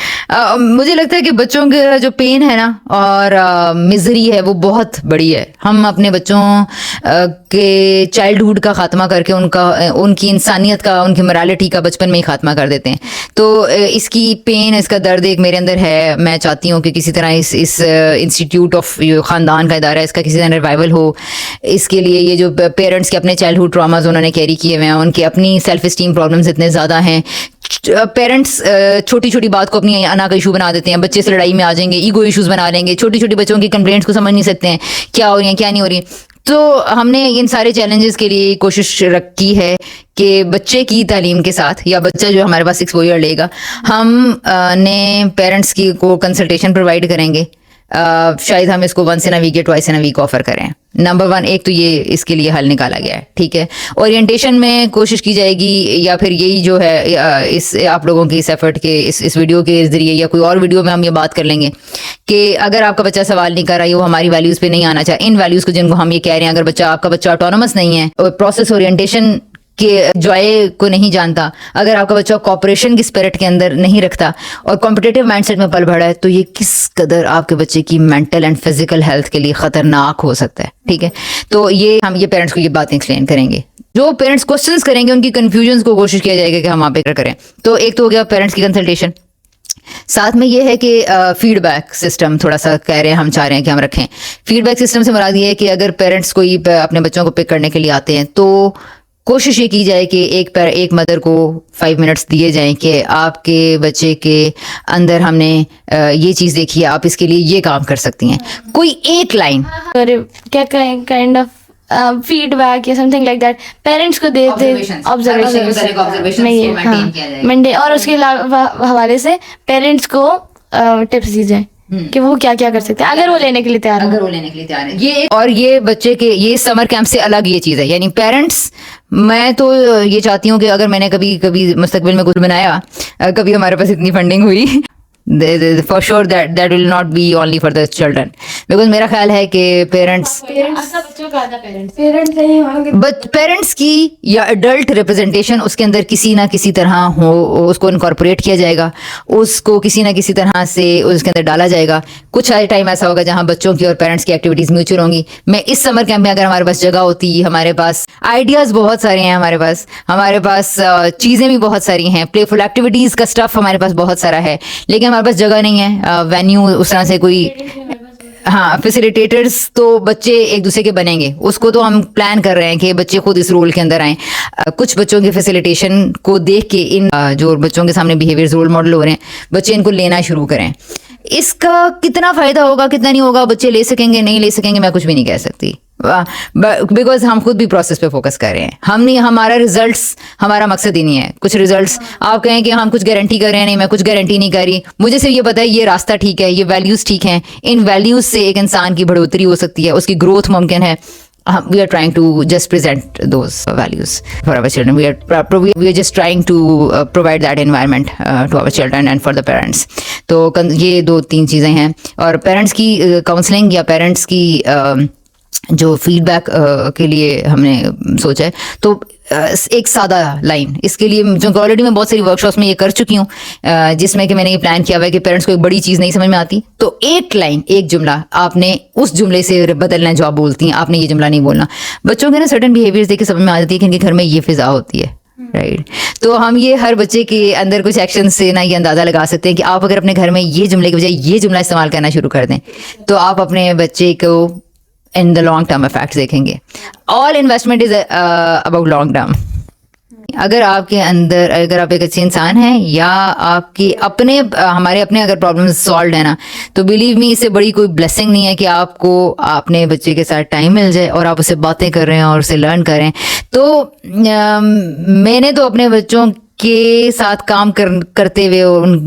मुझे लगता है कि बच्चों का जो पेन है ना और मिजरी है वो बहुत बड़ी है। हम अपने बच्चों के चाइल्डहुड का खात्मा करके उनकी इंसानियत का, उनकी मोरालिटी का बचपन में ही खात्मा कर देते हैं। तो इसकी पेन, इसका दर्द एक मेरे अंदर है। मैं चाहती हूँ कि किसी तरह इस इंस्टीट्यूट ऑफ ख़ानदान का इदारा है, इसका किसी तरह रिवाइवल हो। इसके लिए ये जो पेरेंट्स के अपने चाइल्डहुड ट्रॉमाज उन्होंने कैरी किए हुए हैं, उनकी अपनी सेल्फ इस्टीम प्रॉब्लम्स इतने ज़्यादा हैं। पेरेंट्स छोटी छोटी बात को अपनी अना का इशू बना देते हैं। बच्चे से लड़ाई में आ जाएंगे, ईगो इश्यूज बना लेंगे। छोटी छोटी बच्चों की कंप्लेंट्स को समझ नहीं सकते हैं क्या हो रही है क्या नहीं हो रही। तो हमने इन सारे चैलेंजेस के लिए कोशिश की है कि बच्चे की तालीम के साथ, या बच्चा जो हमारे पास एक्सपोजर लेगा, हम ने पेरेंट्स की को कंसल्टेशन प्रोवाइड करेंगे। शायद हम इसको वंस इन अ वीक या twice in a week offer करें। नंबर 1, एक तो ये इसके लिए हल निकाला गया है, ठीक है। ओरिएंटेशन में कोशिश की जाएगी, या फिर यही जो है इस आप लोगों की इस एफर्ट के इस वीडियो के जरिए या कोई और वीडियो में हम ये बात कर लेंगे कि अगर आपका बच्चा सवाल नहीं कर रहा है, वो हमारी वैल्यूज़ पे नहीं आना चाहिए, इन वैल्यूज़ को जिनको हम ये कह रहे हैं, अगर आपका बच्चा ऑटोनोमस नहीं है, प्रोसेस ओरिएंटेशन के जॉय को नहीं जानता, अगर आपका बच्चा कॉपरेशन की स्पिरिट के अंदर नहीं रखता और कॉम्पिटिटिव माइंडसेट में पल बढ़ा है, तो ये किस कदर आपके बच्चे की मेंटल एंड फिजिकल हेल्थ के लिए खतरनाक हो सकता है, ठीक है। तो हम ये पेरेंट्स को ये बातें एक्सप्लेन करेंगे। जो पेरेंट्स क्वेश्चंस करेंगे उनकी कंफ्यूजन्स को कोशिश किया जाएगा कि हम वहाँ पे करें। तो एक तो हो गया पेरेंट्स की कंसल्टेशन। साथ में ये है कि फीडबैक सिस्टम थोड़ा सा कह रहे हैं, हम चाह रहे हैं कि हम रखें। फीडबैक सिस्टम से मुराद ये है कि अगर पेरेंट्स कोई अपने बच्चों को पिक करने के लिए आते हैं तो कोशिश ये की जाए कि एक मदर को 5 मिनट्स दिए जाएं कि आपके बच्चे के अंदर हमने ये चीज़ देखी है, आप इसके लिए ये काम कर सकती हैं। कोई एक लाइन क्या काइंड ऑफ फीडबैक या समथिंग लाइक दैट पेरेंट्स को देते, ऑब्जर्वेशन मंडे, और उसके हवाले से पेरेंट्स को टिप्स दी जाए कि वो क्या क्या कर सकते हैं अगर वो लेने के लिए तैयार है। ये बच्चे के ये समर कैंप से अलग ये चीज़ है। यानी पेरेंट्स, मैं तो ये चाहती हूँ कि अगर मैंने कभी मुस्तकबिल में कुछ बनाया, कभी हमारे पास इतनी फंडिंग हुई, for sure that will not be only for the children, because मेरा ख्याल है कि पेरेंट्स की या अडल्ट रिप्रेजेंटेशन उसके अंदर किसी ना किसी तरह हो, उसको इनकॉर्पोरेट किया जाएगा, उसको किसी ना किसी तरह से उसके अंदर डाला जाएगा। कुछ टाइम ऐसा होगा जहाँ बच्चों की और पेरेंट्स की एक्टिविटीज म्यूचुअल होंगी। मैं इस समर कैंप में अगर हमारे पास जगह होती, हमारे पास आइडियाज बहुत सारे हैं, हमारे पास चीज़ें भी बहुत सारी हैं, प्लेफुल एक्टिविटीज़ का स्टफ हमारे पास बहुत सारा है, लेकिन हमारे पास जगह नहीं है, वेन्यू उस तरह से कोई, हाँ, फैसिलिटेटर्स तो बच्चे एक दूसरे के बनेंगे, उसको तो हम प्लान कर रहे हैं कि बच्चे खुद इस रोल के अंदर आएँ। कुछ बच्चों के फैसिलिटेशन को देख के इन जो बच्चों के सामने बिहेवियर्स रोल मॉडल हो रहे हैं, बच्चे इनको लेना शुरू करें। इसका कितना फ़ायदा होगा कितना नहीं होगा, बच्चे ले सकेंगे नहीं ले सकेंगे, मैं कुछ भी नहीं कह सकती, बिकॉज हम खुद भी प्रोसेस पे फोकस कर रहे हैं। हम नहीं, हमारा रिजल्ट्स हमारा मकसद ही नहीं है। कुछ रिजल्ट्स आप कहें कि हम कुछ गारंटी कर रहे हैं, नहीं, मैं कुछ गारंटी नहीं कर रही। मुझे सिर्फ ये पता है ये रास्ता ठीक है, ये वैल्यूज़ ठीक हैं, इन वैल्यूज़ से एक इंसान की बढ़ोतरी हो सकती है, उसकी ग्रोथ मुमकिन है। We are trying to just present those values for our children. We are just trying to provide that environment to our children and for the parents. तो ये 2-3 चीज़ें हैं। और पेरेंट्स की काउंसलिंग या पेरेंट्स की जो फीडबैक के लिए हमने सोचा है, तो एक सादा लाइन इसके लिए, जो ऑलरेडी मैं बहुत सारी वर्कशॉप्स में ये कर चुकी हूँ, जिसमें कि मैंने ये प्लान किया हुआ है कि पेरेंट्स को एक बड़ी चीज़ नहीं समझ में आती तो एक लाइन, एक जुमला आपने उस जुमले से बदलना है जो आप बोलती हैं, आपने ये जुमला नहीं बोलना। बच्चों के ना सर्टन बिहेवियर्स देख के समझ में आ जाती है कि इनके घर में ये फिजा होती है, राइट। तो हम ये हर बच्चे के अंदर कुछ एक्शन से ना ये अंदाज़ा लगा सकते हैं कि आप अगर अपने घर में ये जुमले के बजाय ये जुमला इस्तेमाल करना शुरू कर दें तो आप अपने बच्चे को in the long term effects देखेंगे. All investment is about long term. अगर आपके अंदर, अगर आप एक अच्छे इंसान हैं या आपके अपने हमारे अपने अगर प्रॉब्लम्स सॉल्व है ना, तो बिलीव मी इससे बड़ी कोई ब्लेसिंग नहीं है कि आपको अपने बच्चे के साथ टाइम मिल जाए और आप उससे बातें कर रहे हैं और उसे लर्न करें. तो मैंने तो अपने बच्चों के साथ काम करते हुए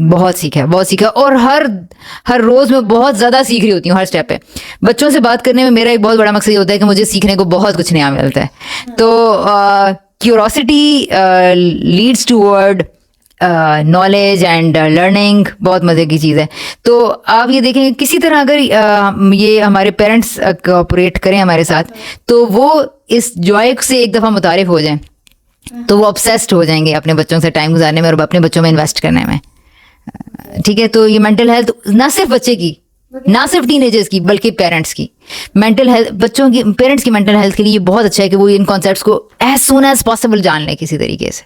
बहुत सीखा और हर रोज मैं बहुत ज़्यादा सीख रही होती हूँ हर स्टेप पे. बच्चों से बात करने में मेरा एक बहुत बड़ा मकसद ये होता है कि मुझे सीखने को बहुत कुछ नया मिलता है. तो curiosity leads toward knowledge and learning. बहुत मज़े की चीज़ है. तो आप ये देखें किसी तरह अगर ये हमारे पेरेंट्स कोऑपरेट करें हमारे साथ, तो वो इस जॉय से एक दफ़ा मुतारिफ हो जाएं तो वो ऑब्सेस्ड हो जाएंगे अपने बच्चों से टाइम गुजारने में और अपने बच्चों में इन्वेस्ट करने में. ठीक है. तो ये मेंटल हेल्थ ना सिर्फ बच्चे की, ना सिर्फ टीनेजर्स की, बल्कि पेरेंट्स की मेंटल हेल्थ, बच्चों की, पेरेंट्स की मेंटल हेल्थ के लिए बहुत अच्छा है कि वो इन कॉन्सेप्ट्स को एज सून एज पॉसिबल जान लें किसी तरीके से.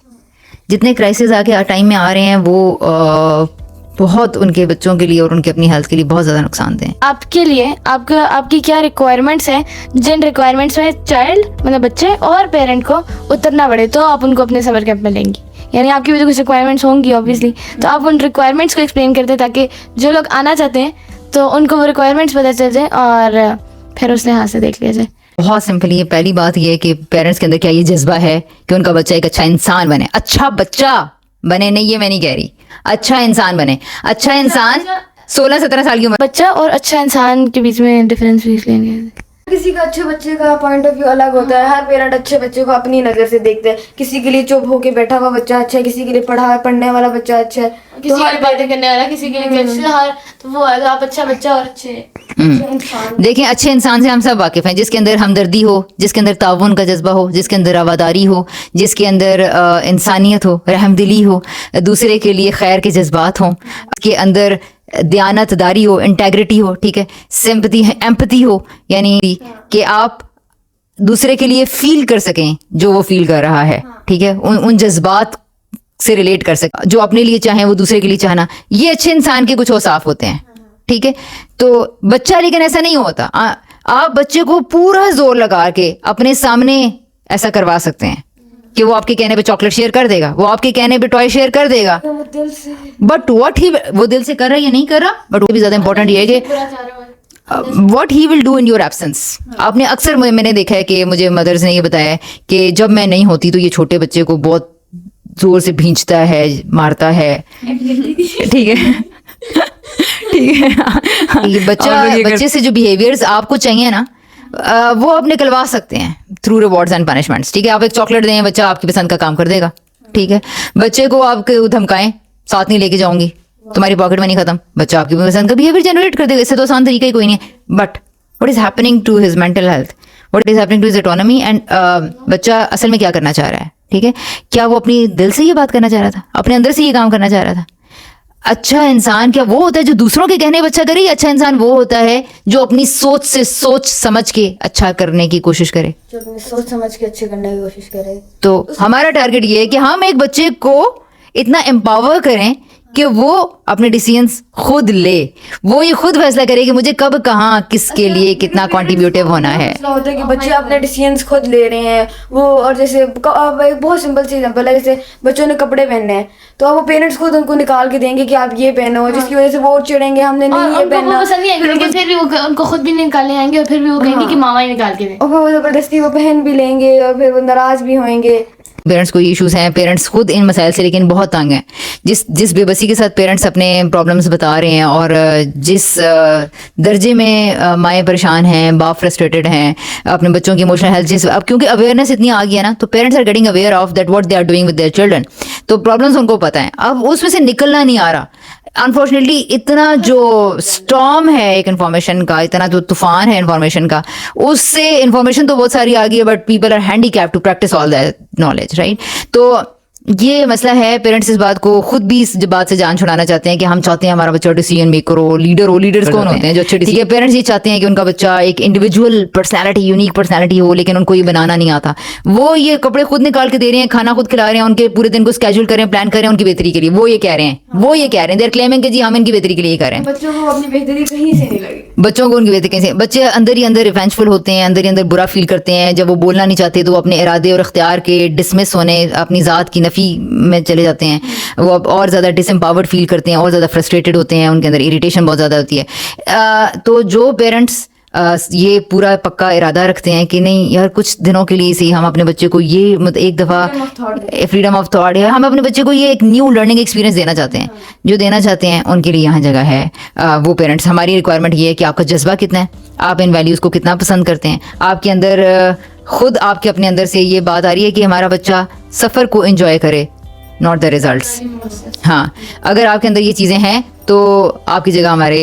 जितने क्राइसिस आके टाइम में आ रहे हैं वो बहुत उनके बच्चों के लिए और उनके अपनी हेल्थ के लिए बहुत ज़्यादा नुकसानदेह हैं. आपके लिए आपकी क्या रिक्वायरमेंट्स हैं, जिन रिक्वायरमेंट्स में चाइल्ड मतलब बच्चे और पेरेंट को उतरना पड़े तो आप उनको अपने समर कैंप में लेंगी? यानी आपकी भी तो कुछ रिक्वायरमेंट्स होंगी ऑब्वियसली, तो आप उन रिक्वायरमेंट्स को एक्सप्लेन करते ताकि जो लोग आना चाहते हैं तो उनको वो रिक्वायरमेंट्स पता चल जाए और फिर उस लिहाज से देख लिया जाए. बहुत सिंपल. ये पहली बात ये है कि पेरेंट्स के अंदर क्या ये जज्बा है कि उनका बच्चा एक अच्छा इंसान बने. अच्छा बच्चा बने नहीं, ये मैं नहीं कह रही, अच्छा इंसान बने. अच्छा इंसान 16-17 साल की उम्र. बच्चा और अच्छा इंसान के बीच में डिफरेंस भी एक्सप्लेन कर. किसी का अच्छे बच्चे का पॉइंट ऑफ व्यू अलग होता है. हर पेरेंट अच्छे बच्चे को अपनी नज़र से देखते हैं. किसी के लिए चुप होके बैठा हुआ बच्चा अच्छा है, किसी के लिए पढ़ने वाला बच्चा अच्छा है, किसी के लिए बातें करने वाला, किसी के लिए हर तो वो है आप अच्छा बच्चा और अच्छे इंसान. देखें, अच्छे इंसान से हम सब वाकिफ हैं, जिसके अंदर हमदर्दी हो, जिसके अंदर ताउन का जज्बा हो, जिसके अंदर रवादारी हो, जिसके अंदर इंसानियत हो, रहमदिली हो, दूसरे के लिए खैर के जज्बात हों, के अंदर दयानतदारी हो, इंटेग्रिटी हो. ठीक है. सिंपैथी है, एम्पैथी हो, यानी कि आप दूसरे के लिए फील कर सकें जो वो फील कर रहा है. ठीक है. उन जज्बात से रिलेट कर सकें जो अपने लिए चाहें वो दूसरे के लिए चाहना. ये अच्छे इंसान के कुछ औसाफ होते हैं. ठीक है. तो बच्चा लेकिन ऐसा नहीं होता. आप बच्चे को पूरा जोर लगा के अपने सामने ऐसा करवा सकते हैं कि वो आपके कहने पे चॉकलेट शेयर कर देगा, वो आपके कहने पे टॉय शेयर कर देगा, बट वो दिल से कर रहा है या नहीं कर रहा. बट वो भी ज्यादा इंपॉर्टेंट ये है कि what he will do in your absence. आपने अक्सर मैंने देखा है कि मुझे मदर्स ने ये बताया है कि जब मैं नहीं होती तो ये छोटे बच्चे को बहुत जोर से भींचता है, मारता है. ठीक है. ठीक है. ये बच्चे से जो बिहेवियर्स आपको चाहिए ना वो आप निकलवा सकते हैं थ्रू रिवॉर्ड्स एंड पनिशमेंट्स. ठीक है. आप एक चॉकलेट दें, बच्चा आपकी पसंद का काम कर देगा. ठीक है. बच्चे को आप धमकाएं, साथ नहीं लेके जाऊंगी, तुम्हारी पॉकेट मनी खत्म, बच्चा आपकी पसंद का बिहेवियर जनरेट कर देगा. इससे तो आसान तरीका ही कोई नहीं है. But what is happening to his mental health, what is happening to his autonomy and बच्चा असल में क्या करना चाह रहा है. ठीक है. क्या वो अपनी दिल से ये बात करना चाह रहा था, अपने अंदर से ये काम करना चाह रहा था. अच्छा इंसान क्या वो होता है जो दूसरों के कहने पर अच्छा करे, या अच्छा इंसान वो होता है जो अपनी सोच से सोच समझ के अच्छा करने की कोशिश करे, जो अपनी सोच समझ के अच्छे करने की कोशिश करे. तो हमारा टारगेट ये है कि हम एक बच्चे को इतना एम्पावर करें कि वो अपने डिसीजंस खुद ले, वो ये खुद फैसला करे कि मुझे कब कहाँ किसके लिए कितना कॉन्ट्रीब्यूटिव होना है. ऐसा होता है कि बच्चे अपने डिसीजंस खुद ले रहे हैं वो. और जैसे एक बहुत सिंपल सी एग्जांपल है, जैसे बच्चों ने कपड़े पहनने हैं तो अब वो पेरेंट्स खुद उनको निकाल के देंगे कि आप ये पहनो, जिसकी वजह से वो चिढ़ेंगे हमने नहीं ये पहनना. फिर भी वो उनको खुद भी निकालने आएंगे और फिर भी वो कहेंगे कि मामा ही निकाल के दे, और फिर वो जबरदस्ती वो पहन भी लेंगे और फिर वो नाराज भी होंगे. पेरेंट्स को इश्यूज हैं, पेरेंट्स खुद इन मसाइल से लेकिन बहुत तंग हैं. जिस बेबसी के साथ पेरेंट्स अपने प्रॉब्लम्स बता रहे हैं और जिस दर्जे में माएँ परेशान हैं, बाप फ्रस्ट्रेटेड हैं, अपने बच्चों की इमोशनल हेल्थ अब क्योंकि अवेयरनेस इतनी आ गई है ना, तो parents are getting aware of that what they are doing with their children. तो प्रॉब्लम्स उनको पता है, अब उसमें से निकलना नहीं आ रहा. अनफॉर्चुनेटली इतना जो स्टॉर्म है एक इन्फॉर्मेशन का, इतना जो तूफान है इन्फॉर्मेशन का, उससे इन्फॉर्मेशन तो बहुत सारी आ गई है but people are handicapped to practise all that knowledge, right. तो ये मसला है, पेरेंट्स इस बात को खुद भी इस बात से जान छुड़ाना चाहते हैं कि हम चाहते हैं हमारा बच्चा डिसीजन मेकर हो, लीडर हो। लीडर्स कौन होते हैं? जो अच्छे डिसीजन, पेरेंट्स ये चाहते हैं कि उनका बच्चा एक इंडिविजुअल पर्सनालिटी, यूनिक पर्सनालिटी हो, लेकिन उनको ये बनाना नहीं आता। वो ये कपड़े खुद निकाल के दे रहे हैं, खाना खुद खिला रहे हैं, उनके पूरे दिन को स्केड्यूल कर रहे हैं, प्लान कर रहे हैं उनकी बेहतरी के लिए। वो ये कह रहे हैं देर क्लेमिंग कि जी हम इनकी बेहतरी के लिए कर रहे हैं। बच्चों को अपनी बेहतरी कहीं से नहीं लगी, बच्चों को उनकी बेहतरी कैसे, बच्चे अंदर ही अंदर रिवेंजफुल होते हैं, अंदर ही अंदर बुरा फील करते हैं। जब वो बोलना नहीं चाहते तो वो अपने इरादे और इख्तियार के डिसमिस होने, अपनी ज़ात की नफ़ी में चले जाते हैं। वो अब और ज़्यादा डिसएम्पावर्ड फील करते हैं, और ज़्यादा फ्रस्ट्रेटेड होते हैं, उनके अंदर इरिटेशन बहुत ज़्यादा होती है। तो जो पेरेंट्स ये पूरा पक्का इरादा रखते हैं कि नहीं यार, कुछ दिनों के लिए सही हम अपने बच्चे को ये एक दफ़ा फ्रीडम ऑफ थॉट है, हम अपने बच्चे को ये एक न्यू लर्निंग एक्सपीरियंस देना चाहते हैं, जो देना चाहते हैं उनके लिए यहाँ जगह है। वो पेरेंट्स, हमारी रिक्वायरमेंट ये है कि आपका जज्बा कितना है, आप इन वैल्यूज़ को कितना पसंद करते हैं, आपके अंदर खुद आपके अपने अंदर से ये बात आ रही है कि हमारा बच्चा सफ़र को एंजॉय करे, नॉट द रिजल्ट्स। हाँ, अगर आपके अंदर ये चीज़ें हैं तो आपकी जगह हमारे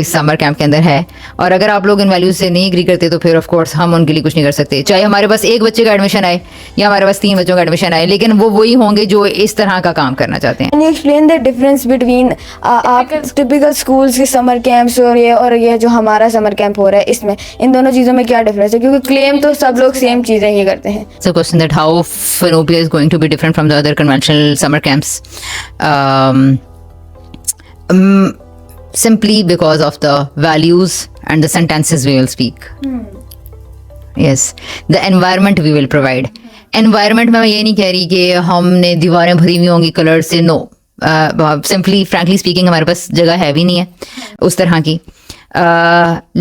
इस समर कैंप के अंदर है। और अगर आप लोग इन वैल्यूज से नहीं एग्री करते तो फिर ऑफ कोर्स हम उनके लिए कुछ नहीं कर सकते, चाहे हमारे पास एक बच्चे का एडमिशन आए या हमारे पास 3 बच्चों का एडमिशन आए, लेकिन वो वही होंगे जो इस तरह का काम करना चाहते हैं। Can you explain the difference between आप टिपिकल स्कूल्स के समर कैंप्स और ये जो हमारा समर कैंप हो रहा है, इसमें इन दोनों चीज़ों में क्या डिफरेंस है? क्योंकि क्लेम तो सब लोग सेम चीज़ें ही करते हैं। So question that how Fanopia is going to be different from the other conventional summer camps. Simply because of the values and the sentences we will speak. Yes, the environment we will provide. Environment में मैं ये नहीं कह रही कि हमने दीवारें भरी हुई होंगी कलर से, नो। सिंपली फ्रैंकली स्पीकिंग हमारे पास जगह है भी नहीं है उस तरह की।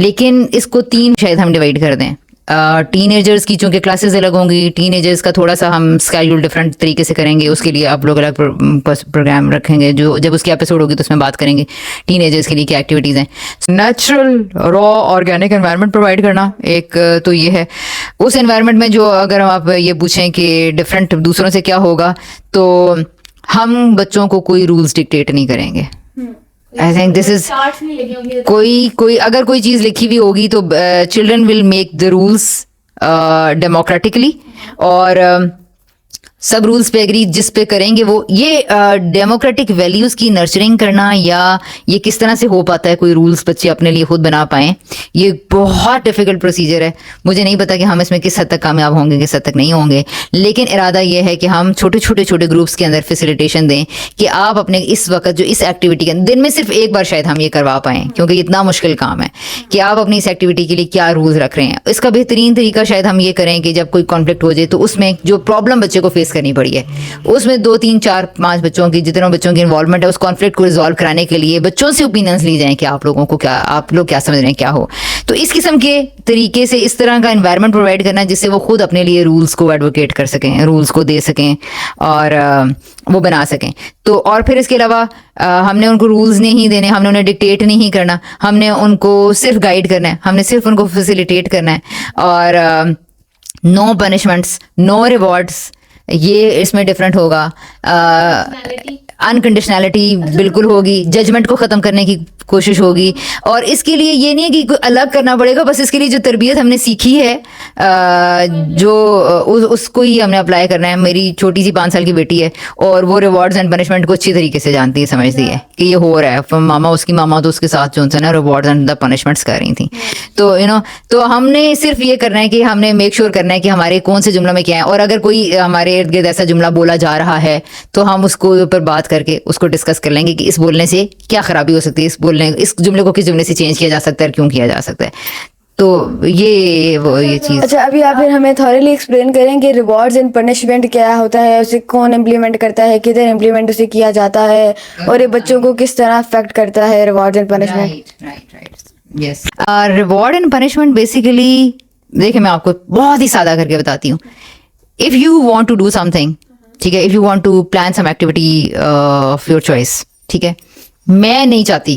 लेकिन इसको 3 शायद हम डिवाइड कर दें। टीनेजर्स की चूँकि क्लासेस अलग होंगी, टीनेजर्स का थोड़ा सा हम स्केड्यूल डिफरेंट तरीके से करेंगे, उसके लिए आप लोग अलग प्रोग्राम रखेंगे, जो जब उसकी एपिसोड होगी तो उसमें बात करेंगे टीनेजर्स के लिए क्या एक्टिविटीज़ हैं। Natural raw organic environment provide करना एक तो ये है। उस एनवायरनमेंट में जो अगर आप ये पूछें कि डिफरेंट दूसरों से क्या होगा, तो हम बच्चों को कोई रूल्स डिक्टेट नहीं करेंगे। आई थिंक दिस इज कोई अगर कोई चीज लिखी हुई होगी तो children will make the rules democratically, और सब रूल्स पे एग्री जिस पे करेंगे वो। ये डेमोक्रेटिक वैल्यूज की नर्चरिंग करना या ये किस तरह से हो पाता है कोई रूल्स बच्चे अपने लिए खुद बना पाएं, ये बहुत डिफिकल्ट प्रोसीजर है। मुझे नहीं पता कि हम इसमें किस हद तक कामयाब होंगे, किस हद तक नहीं होंगे, लेकिन इरादा ये है कि हम छोटे ग्रुप्स के अंदर फैसिलिटेशन दें कि आप अपने इस वक्त जो इस एक्टिविटी के दिन में सिर्फ एक बार शायद हम ये करवा पाएँ, क्योंकि इतना मुश्किल काम है कि आप अपनी इस एक्टिविटी के लिए क्या रूल्स रख रहे हैं। इसका बेहतरीन तरीका शायद हम ये करें कि जब कोई कॉन्फ्लिक्ट हो जाए तो उसमें जो प्रॉब्लम बच्चे को फेस करनी पड़ी है, उसमें 2, 3, 4, 5 बच्चों की, जितने बच्चों की इन्वॉल्वमेंट है, उस कॉन्फ्लिक्ट को रिजॉल्व कराने के लिए बच्चों से ओपिनियंस ली जाएं कि आप लोगों को क्या, आप लोग क्या समझ रहे हैं क्या हो। तो इस किस्म के तरीके से इस तरह का एनवायरनमेंट प्रोवाइड करना जिससे वो खुद अपने लिए रूल्स को एडवोकेट कर सकें, रूल्स को दे सकें और वो बना सकें। तो और फिर इसके अलावा हमने उनको रूल्स नहीं देने, हमने उन्हें डिक्टेट नहीं करना, हमने उनको सिर्फ गाइड करना है, हमने सिर्फ उनको फैसिलिटेट करना है। और नो पनिशमेंट्स, नो रिवॉर्ड्स, ये इसमें डिफरेंट होगा। अनकंडीशनलिटी बिल्कुल होगी, जजमेंट को ख़त्म करने की कोशिश होगी। और इसके लिए ये नहीं है कि कोई अलग करना पड़ेगा, बस इसके लिए जो तरबियत हमने सीखी है जो उसको ही हमने अप्लाई करना है। मेरी छोटी सी 5 साल की बेटी है और वो रिवॉर्ड्स एंड पनिशमेंट को अच्छी तरीके से जानती है, समझती है कि ये हो रहा है। मामा, उसकी मामा तो उसके साथ जो ना रिवॉर्ड्स एंड द पनिशमेंट्स कर रही थी। तो तो हमने सिर्फ ये करना है कि हमने मेक श्योर करना है कि हमारे कौन से जुमलों में क्या है, और अगर कोई हमारे इर्द गिर्द ऐसा जुमला बोला जा रहा है तो हम उसको ऊपर बात करके उसको डिस्कस कर लेंगे कि इस बोलने से क्या खराबी हो सकती है, इस जुमले को किस जुमले से चेंज किया जा सकता है, क्यों किया जा सकता है। तो ये चीज़। अच्छा, अभी आप फिर हमें थॉरली एक्सप्लेन करें कि रिवॉर्ड्स एंड पनिशमेंट क्या होता है, उसे कौन इम्प्लीमेंट करता है, किधर इम्प्लीमेंट उसे किया जाता है, और ये बच्चों को किस तरह अफेक्ट करता है rewards and punishment. Right, yes. Reward and punishment basically, देखिए मैं आपको बहुत ही सादा करके बताती हूँ। If you want to do something, ठीक है, if you want to plan some activity of your choice, ठीक है, मैं नहीं चाहती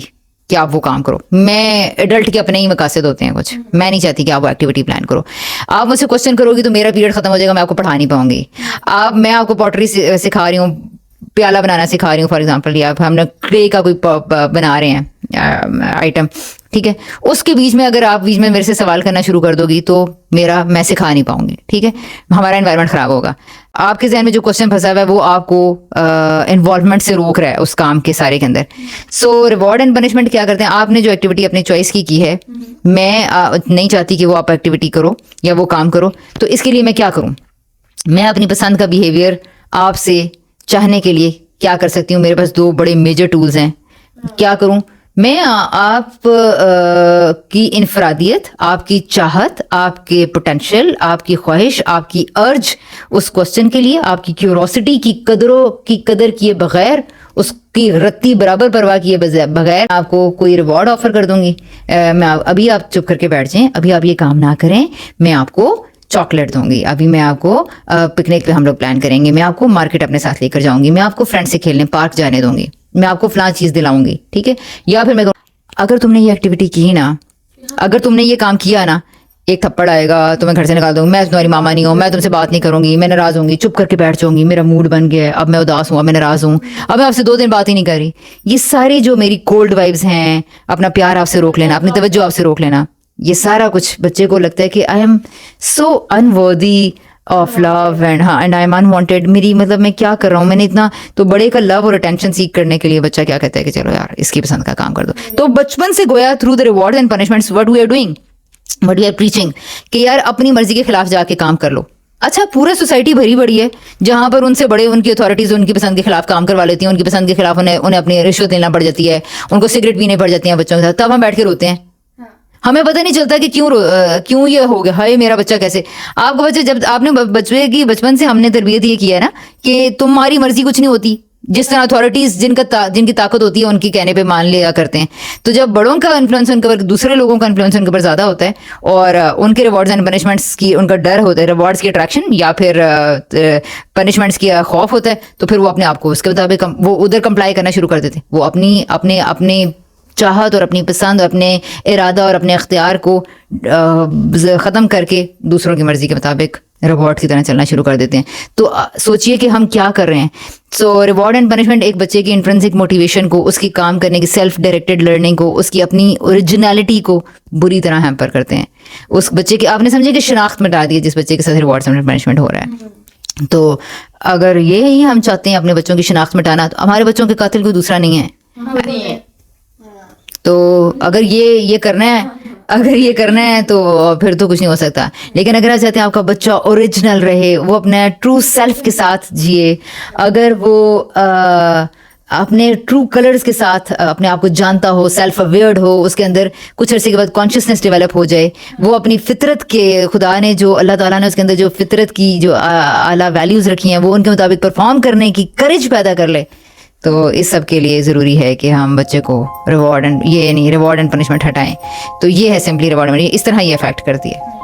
कि आप वो काम करो। मैं एडल्ट के अपने ही मकासद होते हैं कुछ, मैं नहीं चाहती कि आप वो एक्टिविटी प्लान करो। आप मुझसे क्वेश्चन करोगी तो मेरा पीरियड खत्म हो जाएगा, मैं आपको पढ़ा नहीं पाऊंगी। मैं आपको पॉटरी सिखा रही हूँ, प्याला बनाना सिखा रही हूँ फॉर एग्जांपल, या हमने क्ले का कोई बना रहे हैं, आइटम, ठीक है। उसके बीच में अगर आप बीच में मेरे से सवाल करना शुरू कर दोगी तो मैं सिखा नहीं पाऊंगी, ठीक है। हमारा एनवायरनमेंट खराब होगा। आपके जहन में जो क्वेश्चन फंसा हुआ है वो आपको इन्वॉल्वमेंट से रोक रहा है उस काम के सारे के अंदर। सो रिवॉर्ड एंड पनिशमेंट क्या करते हैं, आपने जो एक्टिविटी अपनी चॉइस की है, मैं नहीं चाहती कि वो आप एक्टिविटी करो या वो काम करो, तो इसके लिए मैं क्या करूँ, मैं अपनी पसंद का बिहेवियर आपसे चाहने के लिए क्या कर सकती हूँ। मेरे पास 2 बड़े मेजर टूल्स हैं। क्या करूँ मैं, आप की इनफरादियत, आपकी चाहत, आपके पोटेंशियल, आपकी ख्वाहिश, आपकी अर्ज उस क्वेश्चन के लिए, आपकी क्यूरोसिटी की कदर किए बगैर, उसकी रत्ती बराबर परवाह किए बगैर आपको कोई रिवॉर्ड ऑफर कर दूंगी। अभी आप चुप करके बैठ जाएं, अभी आप ये काम ना करें, मैं आपको चॉकलेट दूंगी, अभी मैं आपको पिकनिक पे हम लोग प्लान करेंगे, मैं आपको मार्केट अपने साथ लेकर जाऊंगी, मैं आपको फ्रेंड से खेलने पार्क जाने दूंगी, मैं आपको फलां चीज़ दिलाऊंगी, ठीक है। या फिर मैं अगर तुमने ये एक्टिविटी की ना, अगर तुमने ये काम किया ना, एक थप्पड़ आएगा तो मैं घर से निकाल दूंगी, मैं तुम्हारी मामा नहीं हूँ, मैं तुमसे बात नहीं करूंगी, मैं नाराज होंगी, चुप करके बैठ जाऊंगी, मेरा मूड बन गया है, अब मैं उदास हूँ, अब मैं नाराज हूँ, अब मैं आपसे 2 दिन बात ही नहीं कर रही। ये सारी जो मेरी कोल्ड वाइब्स हैं, अपना प्यार आपसे रोक लेना, अपनी तवज्जो आपसे रोक लेना, ये सारा कुछ बच्चे को लगता है कि I am so unworthy of love and I am unwanted. मेरी मतलब मैं क्या कर रहा हूँ, मैंने इतना, तो बड़े का लव और अटेंशन सीख करने के लिए बच्चा क्या कहता है कि चलो यार इसकी पसंद का काम कर दो। तो बचपन से गोया through the rewards and punishments what we are doing, what we are preaching, कि यार अपनी मर्जी के खिलाफ जाके काम कर लो। अच्छा, पूरा सोसाइटी भरी बड़ी है जहां पर उनसे बड़े उनकी अथॉरिटीज उनकी पसंद के खिलाफ काम करवा लेती हैं, उनकी पसंद के खिलाफ उन्हें अपनी रिश्वत लेना पड़ जाती है, उनको सिगरेट पीने पड़ जाती है बच्चों के साथ, तब हम बैठ के रोते हैं। हमें पता नहीं चलता कि क्यों ये हो गया, हाय मेरा बच्चा कैसे। आपको बच्चे, जब आपने बचपन से हमने तरबियत ये किया है ना कि तुम्हारी मर्जी कुछ नहीं होती, जिस तरह अथॉरिटीज जिनकी ताकत होती है उनकी कहने पे मान लिया करते हैं। तो जब बड़ों का इन्फ्लुएंस उनके ऊपर, दूसरे लोगों का इन्फ्लुएंस उनके ऊपर ज्यादा होता है और उनके रिवॉर्ड्स एंड पनिशमेंट्स की उनका डर होता है, रिवॉर्ड्स की अट्रैक्शन या फिर पनिशमेंट्स की खौफ होता है, तो फिर वो अपने आप को उसके मुताबिक वो उधर कंप्लाई करना शुरू कर देते। वो अपनी चाहत और अपनी पसंद, अपने इरादा और अपने इख्तियार को ख़त्म करके दूसरों की मर्जी के मुताबिक रिवॉर्ड की तरह चलना शुरू कर देते हैं। तो सोचिए कि हम क्या कर रहे हैं। सो रिवॉर्ड एंड पनिशमेंट एक बच्चे की इंट्रिंसिक मोटिवेशन को, उसकी काम करने की सेल्फ डायरेक्टेड लर्निंग को, उसकी अपनी ओरिजिनलिटी को बुरी तरह हैम्पर करते हैं। उस बच्चे की, आपने समझे कि शनाख्त मिटा दी है जिस बच्चे के साथ रिवॉर्ड एंड पनिशमेंट हो रहा है। तो अगर ये ही हम चाहते हैं अपने बच्चों की शनाख्त मिटाना, तो हमारे बच्चों के कातिल कोई दूसरा नहीं है। तो अगर ये करना है तो फिर तो कुछ नहीं हो सकता। लेकिन अगर आप चाहते हैं आपका बच्चा ओरिजिनल रहे, वो अपने ट्रू सेल्फ के साथ जिए, अगर वो अपने ट्रू कलर्स के साथ अपने आप को जानता हो, सेल्फ अवेयर्ड हो, उसके अंदर कुछ अरसे के बाद कॉन्शियसनेस डेवलप हो जाए, वो अपनी फितरत के, खुदा ने जो, अल्लाह ताला ने उसके अंदर जो फितरत की जो आला वैल्यूज़ रखी हैं वो उनके मुताबिक परफॉर्म करने की करेज पैदा कर ले, तो इस सब के लिए ज़रूरी है कि हम बच्चे को रिवॉर्ड एंड पनिशमेंट हटाएं। तो ये है सिंपली रिवॉर्ड एंड, इस तरह ये अफेक्ट करती है।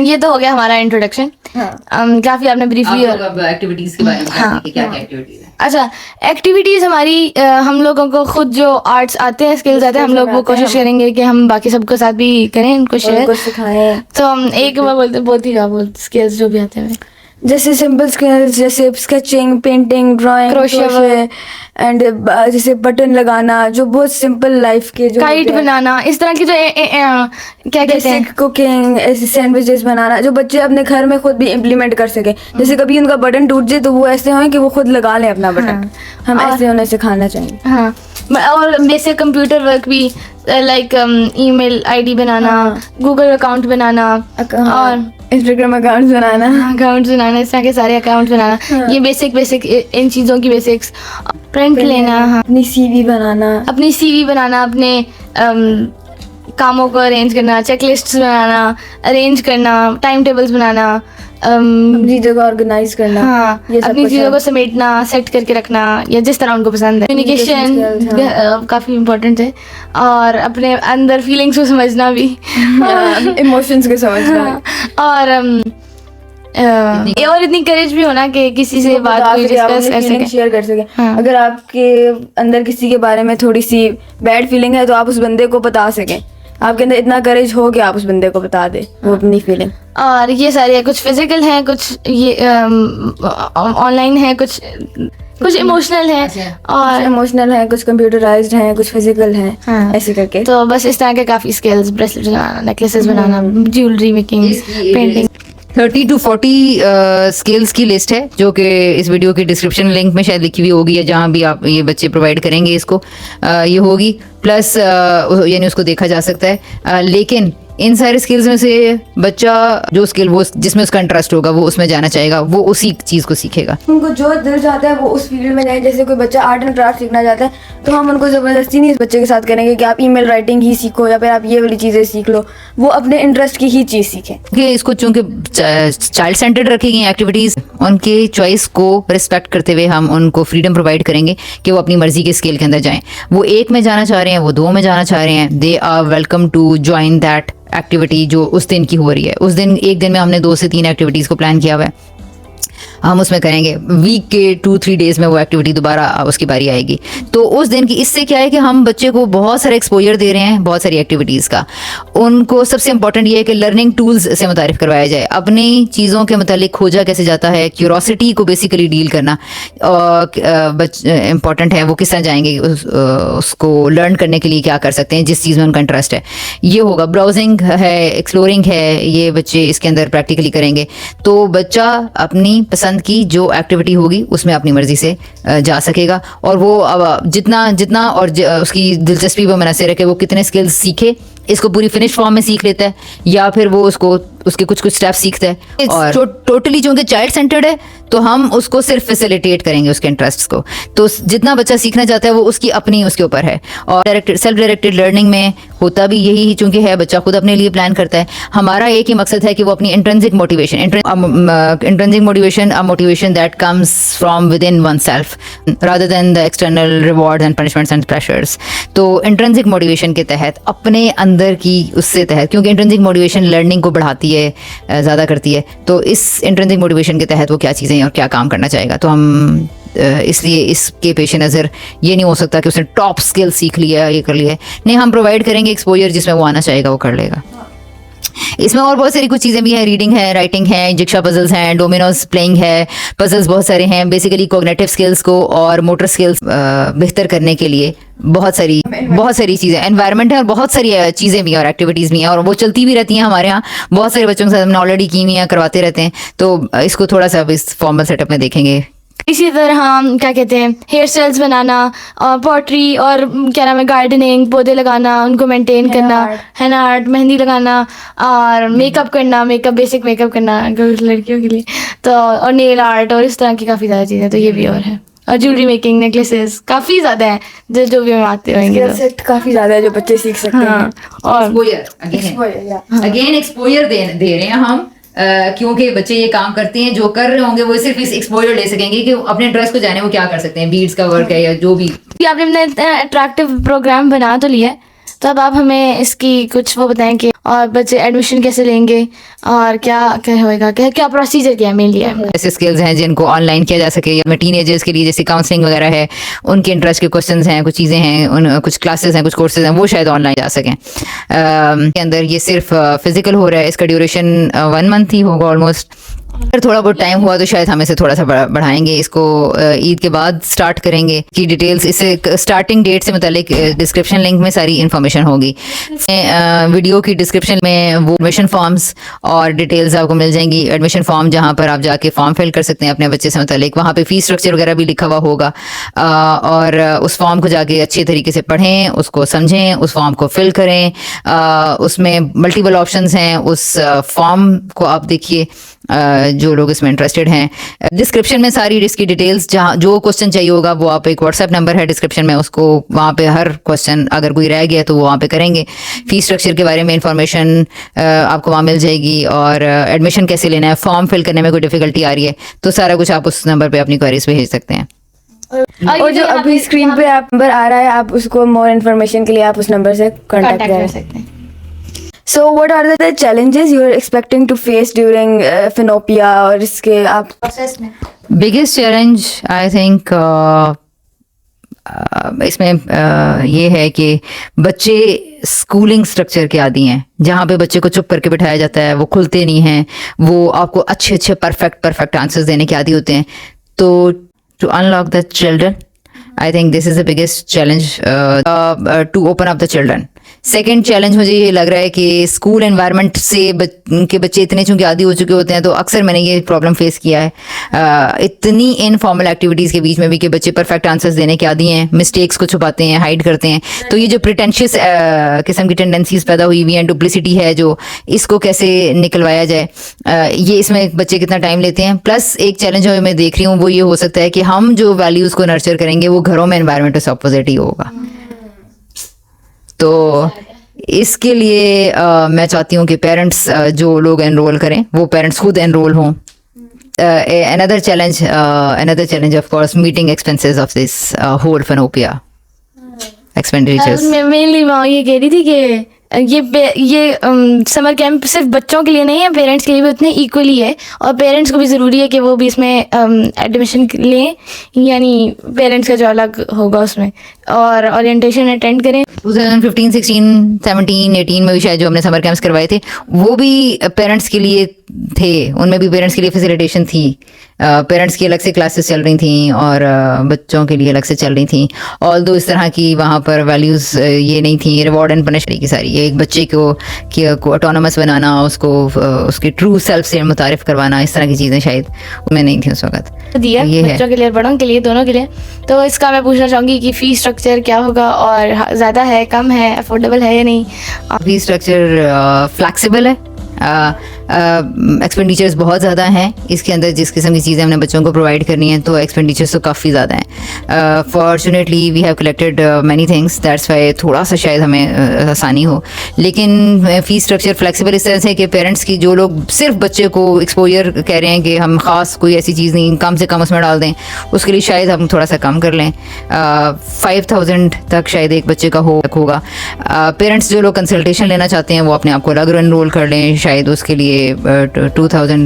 ये तो हो गया हमारा इंट्रोडक्शन। काफी आपने ब्रीफली एक्टिविटीज के बारे में बताइए कि क्या क्या एक्टिविटीज है। अच्छा, एक्टिविटीज हमारी हम लोगों को खुद जो आर्ट्स आते हैं, स्किल्स आते हैं, हम लोग वो कोशिश करेंगे कि हम बाकी सबके साथ भी करें, उनको शेयर सिखाएं। तो हम एक बार बोलती जाओ स्किल्स जो भी आते हैं, जैसे सिंपल स्किल्स जैसे sketching, painting, drawing, crochet and जैसे बटन लगाना, जो बहुत सिंपल लाइफ के, जो काइट बनाना, इस तरह की जो क्या कहते हैं, कुकिंग, ऐसे सैंडविचेस बनाना, जो बच्चे अपने घर में खुद भी इम्प्लीमेंट कर सके। जैसे कभी उनका बटन टूट जाए तो वो ऐसे हों कि वो खुद लगा लें अपना बटन। हम ऐसे उन्हें सिखाना चाहिए। हाँ, और बेसिक कंप्यूटर वर्क भी, लाइक ईमेल आईडी बनाना, गूगल अकाउंट बनाना, और इंस्टाग्राम अकाउंट बनाना, इस तरह के सारे अकाउंट बनाना। ये बेसिक इन चीज़ों की बेसिक्स, प्रिंट लेना, अपनी सीवी बनाना, अपने कामों को अरेंज करना, चेकलिस्ट्स बनाना, अरेंज करना, टाइम टेबल्स बनाना, अपनी जगह ऑर्गेनाइज करना, हाँ, ये सब अपनी कुछ चीज़ों है। को समेटना, सेट करके रखना, या जिस तरह उनको पसंद है। कम्युनिकेशन skills, काफ़ी इम्पोर्टेंट है, और अपने अंदर फीलिंग्स को समझना भी। इमोशंस को समझना, और इतनी करेज भी होना कि किसी से बात कोई डिस्कस कर सके। शेयर कर सके। हाँ। अगर आपके अंदर किसी के बारे में थोड़ी सी बैड फीलिंग है तो आप उस बंदे को बता सकें। आपके अंदर इतना करेज हो कि आप उस बंदे को बता दे वो अपनी फीलिंग। और ये सारे कुछ फिजिकल हैं, कुछ ये ऑनलाइन है, कुछ इमोशनल है, और इमोशनल है, कुछ कंप्यूटराइज्ड है, कुछ फिजिकल है, हाँ। ऐसे करके। तो बस इस तरह के काफ़ी skills, bracelet banana, necklaces banana, jewellery making, painting. 30 to 40 skills की लिस्ट है जो कि इस वीडियो की डिस्क्रिप्शन लिंक में शायद लिखी हुई होगी, या जहाँ भी आप ये बच्चे प्रोवाइड करेंगे इसको ये होगी, प्लस यानी उसको देखा जा सकता है। लेकिन इन सारे स्किल्स में से बच्चा जो स्किल वो जिसमें उसका इंटरेस्ट होगा वो उसमें जाना चाहेगा, वो उसी चीज़ को सीखेगा। उनको जो दिल चाहता है वो उस फील्ड में जाए। जैसे कोई बच्चा आर्ट एंड क्राफ्ट सीखना चाहता है तो हम उनको ज़बरदस्ती नहीं इस बच्चे के साथ करेंगे कि आप ईमेल राइटिंग ही सीखो या फिर आप ये वाली चीज़ें सीख लो। वो अपने इंटरेस्ट की ही चीज़ सीखें। कि इसको चूंकि चाइल्ड सेंटर्ड रखी गई एक्टिविटीज़, उनके चॉइस को रिस्पेक्ट करते हुए हम उनको फ्रीडम प्रोवाइड करेंगे कि वो अपनी मर्जी के स्केल के अंदर जाएं। वो 1 में जाना चाह रहे हैं, वो 2 में जाना चाह रहे हैं, they are welcome to join that activity जो उस दिन की हो रही है। उस दिन एक दिन में हमने 2 से 3 एक्टिविटीज़ को प्लान किया हुआ है, हम उसमें करेंगे। वीक के 2-3 डेज में वो एक्टिविटी दोबारा उसकी बारी आएगी। तो उस दिन की इससे क्या है कि हम बच्चे को बहुत सारे एक्सपोजर दे रहे हैं, बहुत सारी एक्टिविटीज़ का। उनको सबसे इंपॉर्टेंट ये है कि लर्निंग टूल्स से मुतारिफ करवाया जाए, अपनी चीज़ों के मतलब खोजा कैसे जाता है, क्यूरोसिटी को बेसिकली डील करना इम्पॉर्टेंट है। वो किस तरह जाएंगे उसको लर्न करने के लिए, क्या कर सकते हैं जिस चीज़ में उनका इंटरेस्ट है, ये होगा। ब्राउजिंग है, एक्सप्लोरिंग है, ये बच्चे इसके अंदर प्रैक्टिकली करेंगे। तो बच्चा अपनी पसंद की जो एक्टिविटी होगी उसमें अपनी मर्जी से जा सकेगा, और वो जितना और उसकी दिलचस्पी वो मुनहसर है कि वो कितने स्किल्स सीखे, इसको पूरी फिनिश फॉर्म में सीख लेता है या फिर वो उसके कुछ स्टेप्स सीखता है। और टोटली चूंकि चाइल्ड सेंटर्ड है तो हम उसको सिर्फ फैसिलिटेट करेंगे उसके इंटरेस्ट्स को। तो जितना बच्चा सीखना चाहता है वो उसके ऊपर है। और सेल्फ डायरेक्टेड लर्निंग में होता भी यही चूंकि है, बच्चा खुद अपने लिए प्लान करता है। हमारा एक ही मकसद है कि वो अपनी intrinsic motivation a motivation that comes from with in one self rather than the external reward and punishments and pressures. तो इंट्रिंसिक मोटिवेशन के तहत अपने अंदर की उससे तहत, क्योंकि इंट्रिंसिक मोटिवेशन लर्निंग को बढ़ाती है, ज़्यादा करती है। तो इस इंट्रिंसिक मोटिवेशन के तहत वो क्या चीज़ें और क्या काम करना चाहेगा। तो हम इसलिए इसके पेश नज़र ये नहीं हो सकता कि उसने टॉप स्किल सीख लिया, ये कर लिया है। नहीं, हम प्रोवाइड करेंगे एक्सपोजर, जिसमें वो आना चाहेगा वो कर लेगा। इसमें और बहुत सारी कुछ चीज़ें भी हैं, रीडिंग है, राइटिंग है, जिक्शा पजल्स हैं, डोमिनोज प्लेइंग है, पजल्स बहुत सारे हैं। बेसिकली कॉग्निटिव स्किल्स को और मोटर स्किल्स बेहतर करने के लिए बहुत सारी चीज़ें, एनवायरनमेंट है, और बहुत सारी चीज़ें भी और एक्टिविटीज़ भी हैं, और वो चलती भी रहती हैं हमारे यहाँ। बहुत सारे बच्चों के साथ हमने ऑलरेडी की हुई हैं, करवाते रहते हैं। तो इसको थोड़ा सा इस फॉर्मल सेटअप में देखेंगे। इसी तरह हम क्या कहते हैं, हेयर स्टाइल्स बनाना, और पोट्री, और क्या नाम है, गार्डनिंग, पौधे लगाना, उनको मेंटेन करना, हैना आर्ट, मेहंदी लगाना, और मेकअप करना, बेसिक मेकअप करना लड़कियों के लिए, तो और नेल आर्ट, और इस तरह की काफ़ी ज़्यादा चीज़ें। तो ये भी और है, और ज्वेलरी मेकिंग, नेकलेसेस, काफ़ी ज़्यादा है जो भी हम आते रहेंगे। तो सेट काफी ज्यादा है जो बच्चे सीख सकते हैं। हाँ, और अगेन एक्सपोजर दे रहे हैं हम, क्योंकि बच्चे ये काम करते हैं जो कर रहे होंगे वो सिर्फ इस एक्सपोजर ले सकेंगे कि अपने ड्रेस को जाने वो क्या कर सकते हैं। बीड्स का वर्क है या जो भी। आपने अपना अट्रैक्टिव प्रोग्राम बना तो लिया है, तो अब आप हमें इसकी कुछ वो बताएं कि और बच्चे एडमिशन कैसे लेंगे और क्या होएगा, क्या प्रोसीजर क्या मेनली है। ऐसे स्किल्स हैं जिनको ऑनलाइन किया जा सके, या टीनेजर्स के लिए जैसे काउंसलिंग वगैरह है, उनके इंटरेस्ट के क्वेश्चंस हैं, कुछ चीज़ें हैं, कुछ क्लासेस हैं, कुछ कोर्सेज हैं, वो शायद ऑनलाइन जा सकें। के अंदर ये सिर्फ फिजिकल हो रहा है, इसका ड्यूरेशन 1 मंथ ही होगा ऑलमोस्ट। अगर थोड़ा बहुत टाइम हुआ तो शायद हम इसे थोड़ा सा बढ़ाएंगे, इसको ईद के बाद स्टार्ट करेंगे। की डिटेल्स इसे स्टार्टिंग डेट से मुतालिक डिस्क्रिप्शन लिंक में सारी इन्फॉर्मेशन होगी। वीडियो की डिस्क्रिप्शन में वो एडमिशन फॉर्म्स और डिटेल्स आपको मिल जाएंगी। एडमिशन फॉर्म जहाँ पर आप जाके फॉर्म फिल कर सकते हैं अपने बच्चे से मुतालिक, वहाँ पे फीस स्ट्रक्चर वगैरह भी लिखा हुआ होगा। और उस फॉर्म को जाके अच्छे तरीके से पढ़ें, उसको समझें, उस फॉर्म को फिल करें। उसमें मल्टीपल ऑप्शंस हैं, उस फॉर्म को आप देखिए जो लोग इसमें इंटरेस्टेड हैं। डिस्क्रिप्शन में सारी इसकी डिटेल्स, जहाँ जो क्वेश्चन चाहिए होगा वो आप, एक व्हाट्सएप नंबर है डिस्क्रिप्शन में, उसको वहाँ पे हर क्वेश्चन अगर कोई रह गया तो वो वहाँ पे करेंगे। फीस स्ट्रक्चर के बारे में इंफॉर्मेशन आपको वहाँ मिल जाएगी, और एडमिशन कैसे लेना है, फॉर्म फिल करने में कोई डिफिकल्टी आ रही है तो सारा कुछ आप उस नंबर पे अपनी क्वेरीज भेज सकते हैं। और जो अभी स्क्रीन पे आप नंबर आ रहा है, आप उसको मोर इन्फॉर्मेशन के लिए आप उस नंबर से कांटेक्ट कर सकते हैं। So what are the challenges you are expecting to face during Finopia और इसके आप प्रोसेस में? बिगेस्ट चैलेंज आई थिंक इसमें ये है कि बच्चे स्कूलिंग स्ट्रक्चर के आदी हैं, जहाँ पे बच्चे को चुप करके बिठाया जाता है, वो खुलते नहीं हैं, वो आपको अच्छे अच्छे परफेक्ट आंसर्स देने के आदी होते हैं। तो to unlock the children, I think this is the biggest challenge, to open up the children. Second challenge मुझे ये लग रहा है कि स्कूल एनवायरनमेंट से के बच्चे इतने चूंकि आदी हो चुके होते हैं, तो अक्सर मैंने ये प्रॉब्लम फेस किया है इतनी इनफॉर्मल एक्टिविटीज़ के बीच में भी कि बच्चे परफेक्ट आंसर्स देने के आदी हैं, मिस्टेक्स को छुपाते हैं, हाइड करते हैं। तो ये जो प्रिटेंशियस किस्म की टेंडेंसीज पैदा हुई हुई हैं, डुप्लिसिटी है जो, इसको कैसे निकलवाया जाए, ये इसमें बच्चे कितना टाइम लेते हैं। प्लस एक चैलेंज जो मैं देख रही हूँ वो ये हो सकता है कि हम जो वैल्यूज़ को नर्चर करेंगे वो घरों में एनवायरनमेंट से अपोजिट ही होगा। तो इसके लिए मैं चाहती हूँ कि पेरेंट्स जो लोग एनरोल करें वो पेरेंट्स खुद एनरोल हों। another challenge of course meeting expenses of this whole Finopia expenditures। मैं मेनली वहाँ ये कह रही थी कि ये समर कैंप सिर्फ बच्चों के लिए नहीं है, पेरेंट्स के लिए भी उतने इक्वली है, और पेरेंट्स को भी ज़रूरी है कि वो भी इसमें एडमिशन लें, यानी पेरेंट्स का जो अलग होगा उसमें, और ओरिएंटेशन अटेंड करें। 2015, 16, 17, 18 में भी शायद जो हमने समर कैंप्स करवाए थे वो भी पेरेंट्स के लिए थे, उनमें भी पेरेंट्स के लिए फैसिलिटेशन थी, पेरेंट्स की अलग से क्लासेस चल रही थी और बच्चों के लिए अलग से चल रही थी। ऑल्दो इस तरह की वहाँ पर वैल्यूज़ ये नहीं थी, रिवॉर्ड एंड पनिशमेंट की सारी, एक बच्चे को ऑटोनमस बनाना, उसको उसके ट्रू सेल्फ से मुतारिफ करवाना, इस तरह की चीज़ें शायद उनमें नहीं थी उस वक्त। दिया बच्चों के लिए, बड़ों के लिए, दोनों के लिए। तो इसका मैं पूछना चाहूँगी कि फ़ीस स्ट्रक्चर क्या होगा, और ज़्यादा है, कम है, अफोर्डेबल है या नहीं? फीस स्ट्रक्चर फ्लैक्सिबल है, एक्सपेंडिचर्स बहुत ज़्यादा हैं इसके अंदर, जिस किस्म की चीज़ें हमने बच्चों को प्रोवाइड करनी है तो एक्सपेंडिचर्स तो काफ़ी ज़्यादा हैं। Fortunately we have collected many things, that's why थोड़ा सा शायद हमें आसानी हो, लेकिन फ़ीस स्ट्रक्चर फ्लेक्सिबल इस तरह से कि पेरेंट्स की, जो लोग सिर्फ बच्चे को एक्सपोजर कह रहे हैं कि हम ख़ास कोई ऐसी चीज़ नहीं, कम से कम उसमें डाल दें, उसके लिए शायद हम थोड़ा सा कम कर लें, 5000 तक शायद एक बच्चे का होगा। पेरेंट्स जो लोग कंसल्टेशन लेना चाहते हैं वो अपने आप को अलग एनरोल कर लें, शायद उसके लिए 2000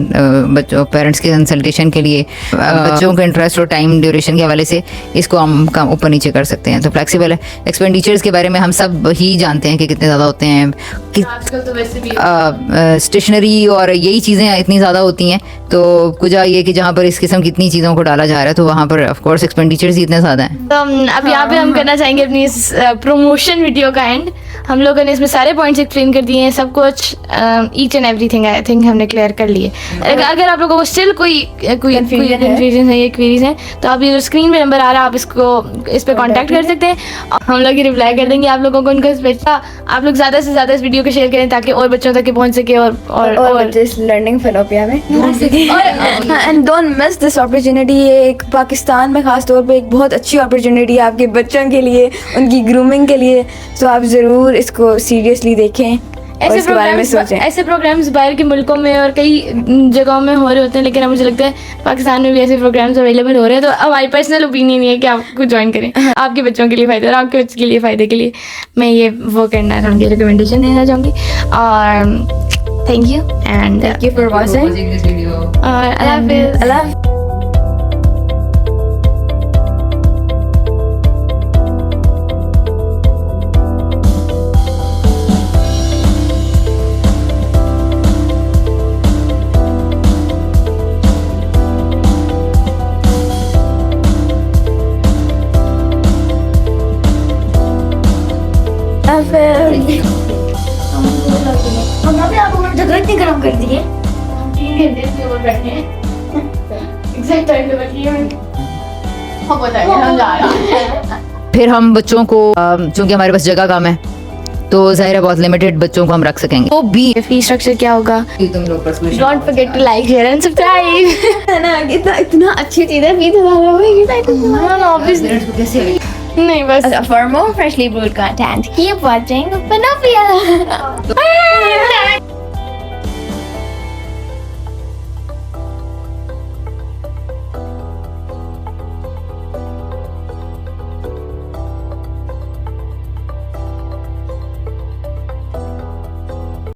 बच्चों पेरेंट्स के कंसल्टेशन के लिए, बच्चों के इंटरेस्ट और टाइम ड्यूरेशन के हवाले से इसको हम कम ऊपर नीचे कर सकते हैं। तो फ्लेक्सिबल है। एक्सपेंडिचर्स के बारे में हम सब ही जानते हैं कि कितने ज़्यादा होते हैं, आजकल तो वैसे भी स्टेशनरी और यही चीज़ें इतनी ज़्यादा होती हैं, तो कुछ ये कि जहाँ पर इस किस्म की इतनी चीज़ों को डाला जा रहा है तो वहाँ पर ऑफ कोर्स एक्सपेंडिचर्स ही इतने ज़्यादा हैं। तो अब यहाँ पे हम करना चाहेंगे अपनी इस प्रमोशन वीडियो का एंड। हम लोगों ने इसमें सारे पॉइंट्स एक्सप्लेन कर दिए हैं, सब कुछ each and everything I think हमने क्लियर कर लिए। अगर आप लोगों को स्टिल कोई कन्फ्यूजन है या क्वेरीज हैं तो आप ये स्क्रीन पे नंबर आ रहा है, आप इस पे कांटेक्ट कर सकते हैं, हम लोग रिप्लाई कर देंगे आप लोगों को उनका। आप लोग ज़्यादा से ज़्यादा इस वीडियो को शेयर करें ताकि और बच्चों तक पहुँच सके और जिस लर्निंग फिनोपिया में and don't miss this opportunity. ये एक पाकिस्तान में खास तौर पे एक बहुत अच्छी अपॉर्चुनिटी है आपके बच्चों के लिए, उनकी ग्रूमिंग के लिए। तो आप ज़रूर इसको सीरियसली देखें, ऐसे प्रोग्राम्स बाहर के मुल्कों में और कई जगहों में हो रहे होते हैं, लेकिन अब मुझे लगता है पाकिस्तान में भी ऐसे प्रोग्राम्स अवेलेबल हो रहे हैं। तो अब हमारी पर्सनल ओपिनियन ये है कि आपको ज्वाइन करें, आपके बच्चों के लिए फ़ायदा और आपके बच्चे के लिए फ़ायदे के लिए मैं ये वो करना चाहूँगी, रिकमेंडेशन देना चाहूँगी। और thank you and thank you for watching और अल्लाह हाफ़िज़। जगह इतनी गर्म कर दी है, फिर हम बच्चों को, चूँकि हमारे पास जगह कम है तो जाहिर है बहुत लिमिटेड बच्चों को हम रख सकेंगे। तो भी फी स्ट्रक्चर क्या होगा? तुम लोग personally don't forget to like share and subscribe. है ना, इतना अच्छी चीज है, 20,000 होगी ऑब्वियसली कैसे नहीं बस For more freshly brewed content, keep watching Panoplia.